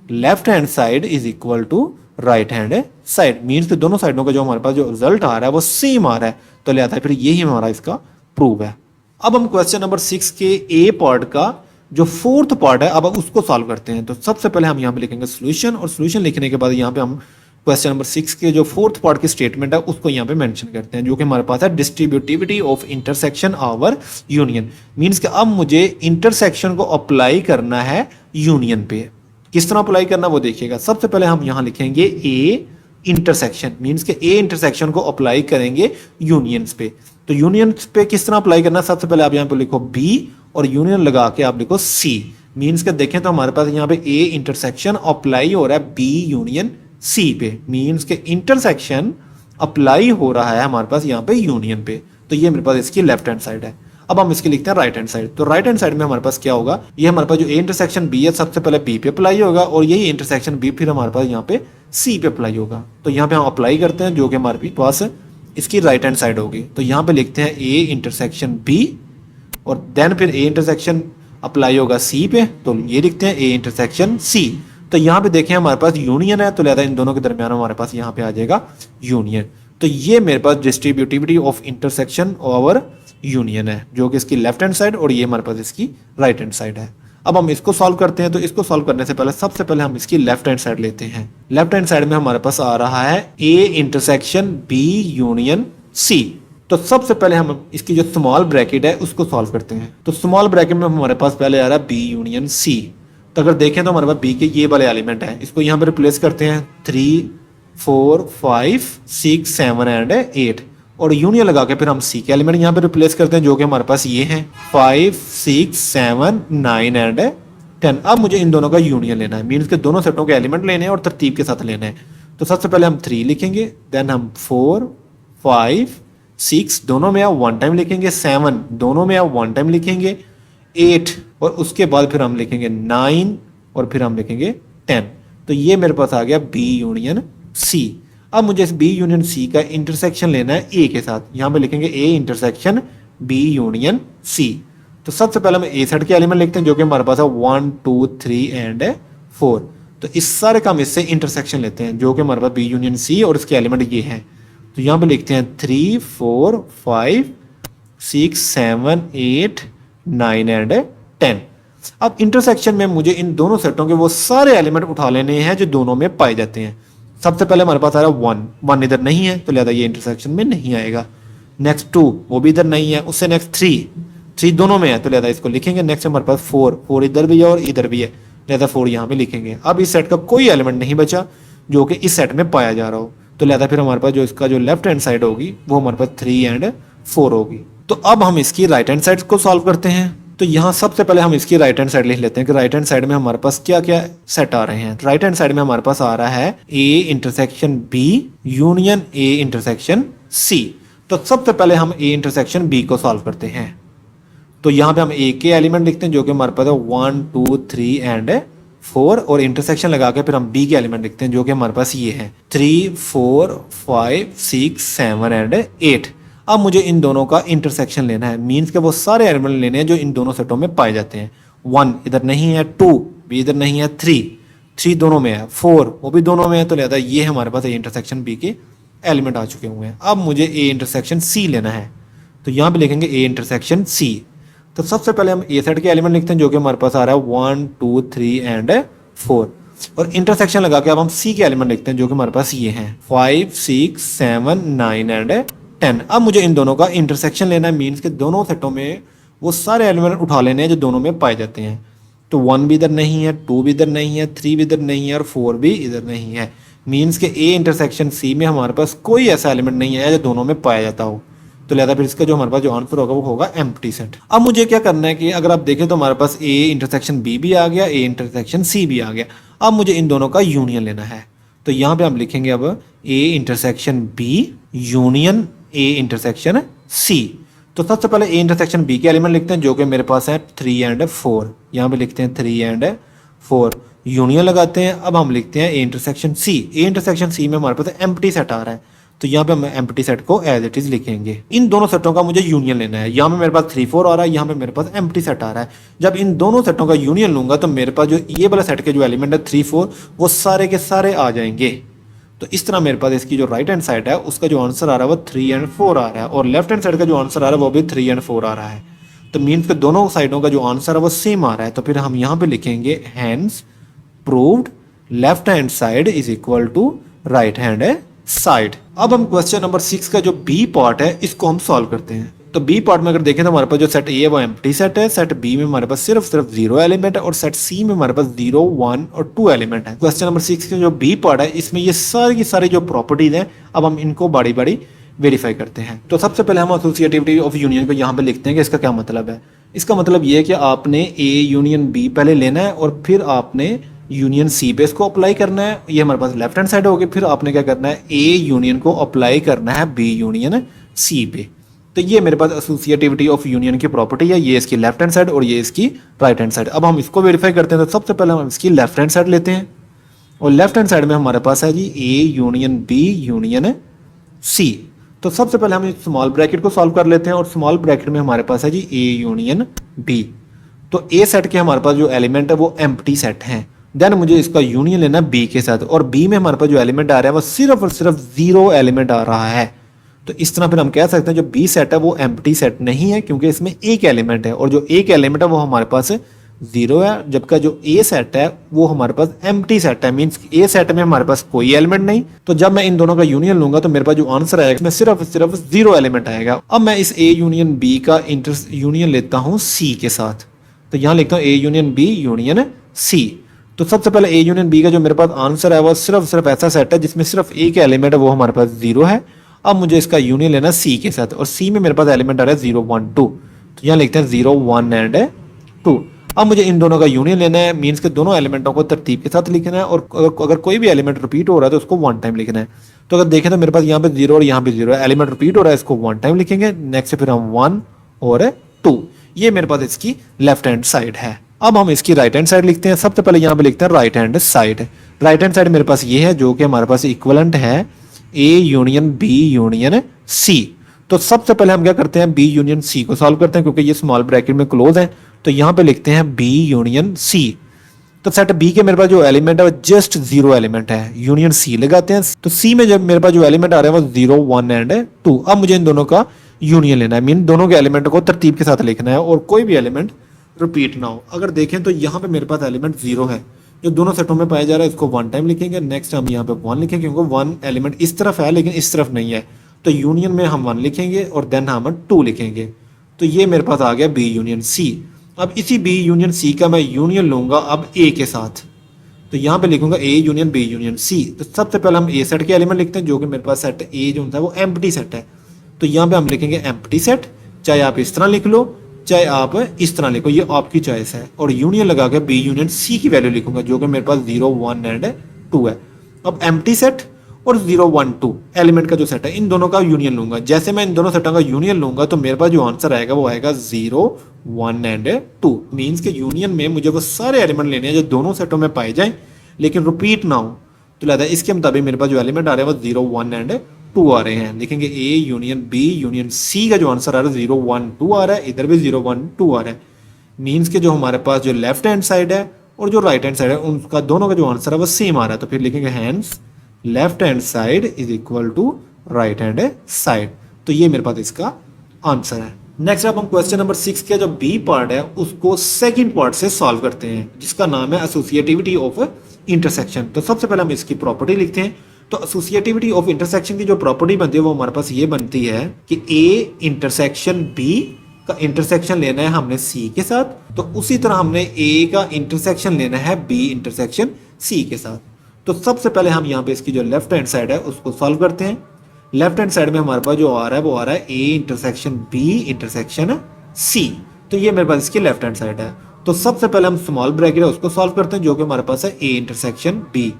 left hand side is equal to right hand side, means कि दोनों साइडों का जो हमारे पास जो रिजल्ट आ रहा है वो सेम आ रहा है, तो लिहाजा फिर यही हमारा इसका प्रूव है। अब हम क्वेश्चन नंबर 6 के ए पार्ट का जो फोर्थ पार्ट है अब उसको सॉल्व करते हैं। तो सबसे पहले हम यहाँ पे लिखेंगे सोल्यूशन, और सोल्यूशन लिखने के बाद यहाँ पे हम क्वेश्चन नंबर 6 के जो फोर्थ पार्ट की स्टेटमेंट है उसको यहाँ पे मेंशन करते हैं, जो कि हमारे पास है distributivity of intersection over union. Means कि अब मुझे इंटरसेक्शन को अप्लाई करना है यूनियन पे। किस तरह अप्लाई करना वो देखिएगा। सबसे पहले हम यहाँ लिखेंगे ए इंटरसेक्शन, मीन्स के ए इंटरसेक्शन को अप्लाई करेंगे यूनियंस पे। तो यूनियंस पे किस तरह अप्लाई करना, सबसे पहले आप यहाँ पे लिखो बी और यूनियन लगा के आप लिखो सी। मीन्स के देखें तो हमारे पास यहाँ पे ए इंटरसेक्शन अप्लाई हो रहा है बी यूनियन सी पे, मीन्स के इंटरसेक्शन अप्लाई हो रहा है हमारे पास यहाँ पे यूनियन पे। तो ये मेरे पास इसकी लेफ्ट हैंड साइड है। अब हम इसकी लिखते हैं राइट हैंड साइड। तो राइट हैंड साइड में हमारे पास क्या होगा, ये हमारे पास जो ए इंटरसेक्शन बी है सबसे पहले बी पे अप्लाई होगा, और यही इंटरसेक्शन बी फिर हमारे पास यहाँ पे सी पे अप्लाई होगा। तो यहाँ पे हम अप्लाई करते हैं जो कि हमारे पास इसकी राइट हैंड साइड होगी। तो यहाँ पे लिखते हैं ए इंटरसेक्शन बी, और देन फिर ए इंटरसेक्शन अप्लाई होगा सी पे, तो ये लिखते हैं ए इंटरसेक्शन सी। तो यहाँ पे देखें हमारे पास यूनियन है, तो लिहाजा इन दोनों के दरमियान हमारे पास यहाँ पे आ जाएगा यूनियन। तो ये मेरे पास distributivity of intersection over union है, जो कि इसकी लेफ्ट हैंड साइड, और ये हमारे पास इसकी राइट हैंड साइड है। अब हम इसको सॉल्व करते हैं। तो इसको सॉल्व करने से पहले सबसे पहले हम इसकी लेफ्ट हैंड साइड लेते हैं। लेफ्ट हैंड साइड में हमारे पास आ रहा है A intersection B union C. तो सबसे पहले हम इसकी जो स्मॉल ब्रैकेट है उसको सॉल्व करते हैं। तो स्मॉल ब्रैकेट में हमारे पास पहले आ रहा है बी यूनियन सी। तो अगर देखें तो हमारे पास बी के ये वाले एलिमेंट है, इसको यहाँ पे रिप्लेस करते हैं 3 4 5 6 7 एंड 8, और यूनियन लगा के फिर हम सी के एलिमेंट यहाँ पे रिप्लेस करते हैं जो कि हमारे पास ये हैं 5 6 7 9 एंड 10। अब मुझे इन दोनों का यूनियन लेना है, मीन्स के दोनों सेटों के एलिमेंट लेने हैं और तरतीब के साथ लेने हैं। तो सबसे पहले हम 3 लिखेंगे, देन हम 4 5 6 दोनों में आप 1 टाइम लिखेंगे, 7 दोनों में आप 1 टाइम लिखेंगे, 8 और उसके बाद फिर हम लिखेंगे 9 और फिर हम लिखेंगे 10। तो ये मेरे पास आ गया बी यूनियन सी। अब मुझे इस बी यूनियन सी का इंटरसेक्शन लेना है ए के साथ, यहाँ पे लिखेंगे A intersection B union C. तो सबसे पहले हम ए सेट के एलिमेंट लिखते हैं जो कि हमारे पास है 1 2 3 एंड 4। तो इस सारे का हम इससे इंटरसेक्शन लेते हैं जो कि हमारे पास बी यूनियन सी और इसके एलिमेंट ये हैं। तो यहाँ पे लिखते हैं 3 4 5 6 7 8 9 एंड 10। अब इंटरसेक्शन में मुझे इन दोनों सेटों के वो सारे एलिमेंट उठा लेने हैं जो दोनों में पाए जाते हैं। सबसे पहले हमारे पास आ रहा है 1 इधर नहीं है तो लिहाजा ये इंटरसेक्शन में नहीं आएगा। नेक्स्ट 2 वो भी इधर नहीं है, उससे नेक्स्ट 3 दोनों में है तो लिहाजा इसको लिखेंगे। नेक्स्ट हमारे पास 4 इधर भी है और इधर भी है, लिहाजा 4 यहाँ पे लिखेंगे। अब इस सेट का कोई एलिमेंट नहीं बचा जो कि इस सेट में पाया जा रहा हो, तो लिहाजा फिर हमारे पास जो इसका जो लेफ्ट हैंड साइड होगी वो हमारे पास 3 एंड 4 होगी। तो अब हम इसकी राइट हैंड साइड को सॉल्व करते हैं। तो यहाँ सबसे पहले हम इसकी राइट हैंड साइड लिख लेते हैं कि राइट हैंड साइड में हमारे पास क्या क्या सेट आ रहे हैं। राइट हैंड साइड में हमारे पास आ रहा है A intersection B union A intersection C. तो सबसे पहले हम ए इंटरसेक्शन बी को सॉल्व करते हैं। तो यहाँ पे हम ए के एलिमेंट लिखते हैं जो कि हमारे पास है 1 2 3 एंड 4, और इंटरसेक्शन लगा के फिर हम बी के एलिमेंट लिखते हैं जो कि हमारे पास ये है 3 4 5 6 7 एंड 8। अब मुझे इन दोनों का इंटरसेक्शन लेना है, मीन्स के वो सारे एलिमेंट लेने हैं जो इन दोनों सेटों में पाए जाते हैं। 1 इधर नहीं है, 2 भी इधर नहीं है, 3 दोनों में है, 4 वो भी दोनों में है, तो लिहाजा ये हमारे पास ए इंटरसेक्शन बी के एलिमेंट आ चुके हुए हैं। अब मुझे ए इंटरसेक्शन सी लेना है, तो यहाँ पे लिखेंगे ए इंटरसेक्शन सी। तो सबसे पहले हम ए सेट के एलिमेंट लिखते हैं जो कि हमारे पास आ रहा है 1 2 3 एंड 4, और इंटरसेक्शन लगा के अब हम सी के एलिमेंट लिखते हैं जो कि हमारे पास ये हैं 5 6 7 9 एंड 10। अब मुझे इन दोनों का इंटरसेक्शन लेना है, मीन्स के दोनों सेटों में वो सारे एलिमेंट उठा लेने हैं जो दोनों में पाए जाते हैं। तो 1 भी इधर नहीं है, 2 भी इधर नहीं है, 3 भी इधर नहीं है और 4 भी इधर नहीं है। मीन्स के ए इंटरसेक्शन सी में हमारे पास कोई ऐसा एलिमेंट नहीं है जो दोनों में पाया जाता हो। तो लिहाजा फिर इसका जो हमारे पास जो आंसर होगा वो होगा एम्प्टी सेट। अब मुझे क्या करना है कि अगर आप देखें तो हमारे पास ए इंटरसेक्शन बी भी आ गया, ए इंटरसेक्शन सी भी आ गया। अब मुझे इन दोनों का यूनियन लेना है। तो यहाँ पे हम लिखेंगे अब A intersection B union A intersection C. तो सबसे पहले ए इंटरसेक्शन बी के एलिमेंट लिखते हैं जो कि मेरे पास है 3 एंड 4। यहाँ पे लिखते हैं 3 एंड 4, यूनियन लगाते हैं। अब हम लिखते हैं A intersection C. A intersection सी में हमारे पास एम्प्टी सेट आ रहा है, तो यहाँ पे हम एम्प्टी सेट को एज इट इज लिखेंगे। इन दोनों सेटों का मुझे यूनियन लेना है। यहाँ पे मेरे पास 3 4 आ रहा है, यहाँ पे मेरे पास एम्प्टी सेट आ रहा है। जब इन दोनों सेटों का यूनियन लूंगा तो मेरे पास जो ये वाला सेट के जो एलिमेंट है 3 4 वो सारे के सारे आ जाएंगे। तो इस तरह मेरे पास इसकी जो राइट हैंड साइड है उसका जो आंसर आ रहा है वो 3 एंड 4 आ रहा है, और लेफ्ट हैंड साइड का जो आंसर आ रहा है वो भी 3 एंड 4 आ रहा है। तो मीन्स के दोनों साइडों का जो आंसर है वो सेम आ रहा है। तो फिर हम यहाँ पे लिखेंगे hence proved left hand side is equal to right hand side. अब हम क्वेश्चन नंबर 6 का जो बी पार्ट है इसको हम सॉल्व करते हैं। तो बी पार्ट में अगर देखें तो हमारे पास जो सेट ए है वो एम्प्टी सेट है, सेट बी में हमारे पास सिर्फ 0 एलिमेंट है, और सेट सी में हमारे पास 0 1 और 2 एलिमेंट है। क्वेश्चन नंबर 6 का जो बी पार्ट है इसमें ये सारी की सारी जो प्रॉपर्टीज हैं अब हम इनको बारी बारी वेरीफाई करते हैं। तो सबसे पहले हम एसोसिएटिविटी ऑफ यूनियन को यहाँ पे लिखते हैं कि इसका क्या मतलब है। इसका मतलब ये है कि आपने ए यूनियन बी पहले लेना है और फिर आपने यूनियन सी पे इसको अप्लाई करना है। ये हमारे पास लेफ्ट हैंड साइड होगी। फिर आपने क्या करना है, ए यूनियन को अप्लाई करना है बी यूनियन सी पे। तो ये मेरे पास एसोसिएटिविटी ऑफ यूनियन की प्रॉपर्टी है। ये इसकी लेफ्ट हैंड साइड और ये इसकी राइट हैंड साइड। अब हम इसको वेरीफाई करते हैं। तो सबसे पहले हम इसकी लेफ्ट हैंड साइड लेते हैं, और लेफ्ट हैंड साइड में हमारे पास है जी A union B union C. तो सबसे पहले हम स्मॉल ब्रैकेट को सॉल्व कर लेते हैं, और स्मॉल ब्रैकेट में हमारे पास है जी ए यूनियन बी। तो ए सेट के हमारे पास जो एलिमेंट है वो एम्प्टी सेट है। देन मुझे इसका यूनियन लेना है बी के साथ, और बी में हमारे पास जो एलिमेंट आ रहा है वो सिर्फ और सिर्फ 0 एलिमेंट आ रहा है। तो इस तरह फिर हम कह सकते हैं जो बी सेट है वो एम्प्टी सेट नहीं है, क्योंकि इसमें एक एलिमेंट है, और जो एक एलिमेंट है वो हमारे पास 0 है, जबकि जो ए सेट है वो हमारे पास एम्प्टी सेट है। मीन्स ए सेट में हमारे पास कोई एलिमेंट नहीं। तो जब मैं इन दोनों का यूनियन लूंगा तो मेरे पास जो आंसर आएगा इसमें सिर्फ 0 एलिमेंट आएगा। अब मैं इस ए यूनियन बी का यूनियन लेता हूँ सी के साथ। तो यहाँ लिखता हूँ A union B union C. तो सबसे पहले ए यूनियन बी का जो मेरे पास आंसर है वो सिर्फ ऐसा सेट है जिसमें सिर्फ एक एलिमेंट है, वो हमारे पास 0 है। अब मुझे इसका यूनियन लेना सी के साथ, और सी में मेरे पास एलिमेंट आ रहा है 0 1 2। तो यहाँ लिखते हैं 0 1 एंड 2। अब मुझे इन दोनों का यूनियन लेना है। मीन्स के दोनों एलिमेंटों को तरतीब के साथ लिखना है, और अगर कोई भी एलिमेंट रिपीट हो रहा है तो उसको 1 टाइम लिखना है। तो अगर देखें तो मेरे पास यहाँ पे 0 और यहाँ पे 0 है, एलिमेंट रिपीट हो रहा है, इसको 1 टाइम लिखेंगे। नेक्स्ट फिर हम 1 और 2। ये मेरे पास इसकी लेफ्ट हैंड साइड है। अब हम इसकी राइट हैंड साइड लिखते हैं। सबसे पहले यहाँ पे लिखते हैं right hand side. Right hand side मेरे पास ये है जो कि हमारे पास इक्विवेलेंट है A union B union C. तो सबसे पहले हम क्या करते हैं, बी यूनियन सी को सॉल्व करते हैं, क्योंकि ये स्मॉल ब्रैकेट में क्लोज है। तो यहाँ पे लिखते हैं बी यूनियन सी। तो सेट बी के मेरे पास जो एलिमेंट है वो जस्ट 0 एलिमेंट है, यूनियन सी लगाते हैं। तो सी में जब मेरे पास जो एलिमेंट आ रहा है वो 0 1 एंड 2। अब मुझे इन दोनों का यूनियन लेना है, मीन दोनों के एलिमेंट को तरतीब के साथ लिखना है और कोई भी एलिमेंट रिपीट ना हो। अगर देखें तो यहाँ पे मेरे पास एलिमेंट 0 है जो दोनों सेटों में पाया जा रहा है, इसको 1 टाइम लिखेंगे। नेक्स्ट हम यहाँ पे 1 लिखेंगे, क्योंकि 1 एलिमेंट इस तरफ है लेकिन इस तरफ नहीं है। तो यूनियन में हम 1 लिखेंगे और देन हम 2 लिखेंगे। तो ये मेरे पास आ गया बी यूनियन सी। अब इसी बी यूनियन सी का मैं यूनियन लूंगा अब ए के साथ। तो यहाँ पे लिखूंगा A union B union C. तो सबसे पहले हम ए सेट के एलिमेंट लिखते हैं, जो कि मेरे पास सेट ए जो होता है वो एम्प्टी सेट है। तो यहाँ पे हम लिखेंगे एम्प्टी सेट, चाहे आप इस तरह लिख लो चाहे आप इस तरह लिखो, ये आपकी चॉइस है। और यूनियन लगा के बी यूनियन सी की वैल्यू लिखूंगा, जो कि मेरे पास 0 1 एंड 2 है। अब एम्प्टी सेट और 0 1 2 एलिमेंट का जो सेट है, इन दोनों का यूनियन लूंगा। जैसे मैं इन दोनों सेटों का यूनियन लूंगा तो मेरे पास जो आंसर आएगा वो आएगा 0 1 एंड 2। मीन्स के यूनियन में मुझे वो सारे एलिमेंट लेने हैं जो दोनों सेटों में पाए जाएं लेकिन रिपीट ना हो। तो लिहाजा इसके मुताबिक मेरे पास जो एलिमेंट आ रहे हैं वो 0 1 एंड 2 आ रहे हैं। लिखेंगे A union B union C का जो आंसर आ रहा है 0 1 2 आ रहा है, इधर भी 0 1 2 आ रहा है। मीन्स के जो हमारे पास जो लेफ्ट हैंड साइड है और जो राइट हैंड साइड है उनका दोनों का जो आंसर है वो सेम आ रहा है। तो फिर लिखेंगे hence left hand side is equal to right hand side. तो ये मेरे पास इसका आंसर है। नेक्स्ट अब हम क्वेश्चन नंबर 6 के जो बी पार्ट है उसको सेकंड पार्ट से सॉल्व करते हैं, जिसका नाम है एसोसिएटिविटी ऑफ इंटरसेक्शन। तो सबसे पहले हम इसकी प्रॉपर्टी लिखते हैं। तो एसोसिएटिविटी ऑफ इंटरसेक्शन की जो प्रॉपर्टी बनती है वो हमारे पास ये बनती है कि ए इंटरसेक्शन बी का इंटरसेक्शन लेना है हमने सी के साथ, तो उसी तरह हमने ए का इंटरसेक्शन लेना है बी इंटरसेक्शन सी के साथ। तो सबसे पहले हम यहाँ पे इसकी जो लेफ्ट हैंड साइड है उसको सॉल्व करते हैं। लेफ्ट हैंड साइड में हमारे पास जो आ रहा है वो आ रहा है A intersection B intersection C. तो ये मेरे पास इसकी लेफ्ट हैंड साइड है। तो सबसे पहले हम स्मॉल ब्रैकेट है उसको सॉल्व करते हैं, जो कि हमारे पास है ए इंटरसेक्शन बी।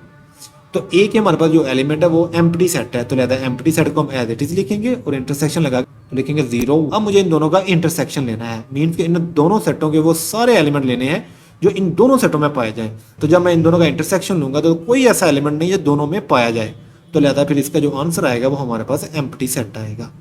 तो ए के हमारे पास जो एलिमेंट है वो एम्प्टी सेट है, तो लिहाजा एम्प्टी सेट को हम एज इट इज लिखेंगे और इंटरसेक्शन लगा तो लिखेंगे 0। अब मुझे इन दोनों का इंटरसेक्शन लेना है, मीन्स कि इन दोनों सेटों के वो सारे एलिमेंट लेने हैं जो इन दोनों सेटों में पाए जाए। तो जब मैं इन दोनों का इंटरसेक्शन लूंगा तो कोई ऐसा एलिमेंट नहीं है दोनों में पाया जाए, तो लिहाजा फिर इसका जो आंसर आएगा वो हमारे पास एम्प्टी सेट आएगा।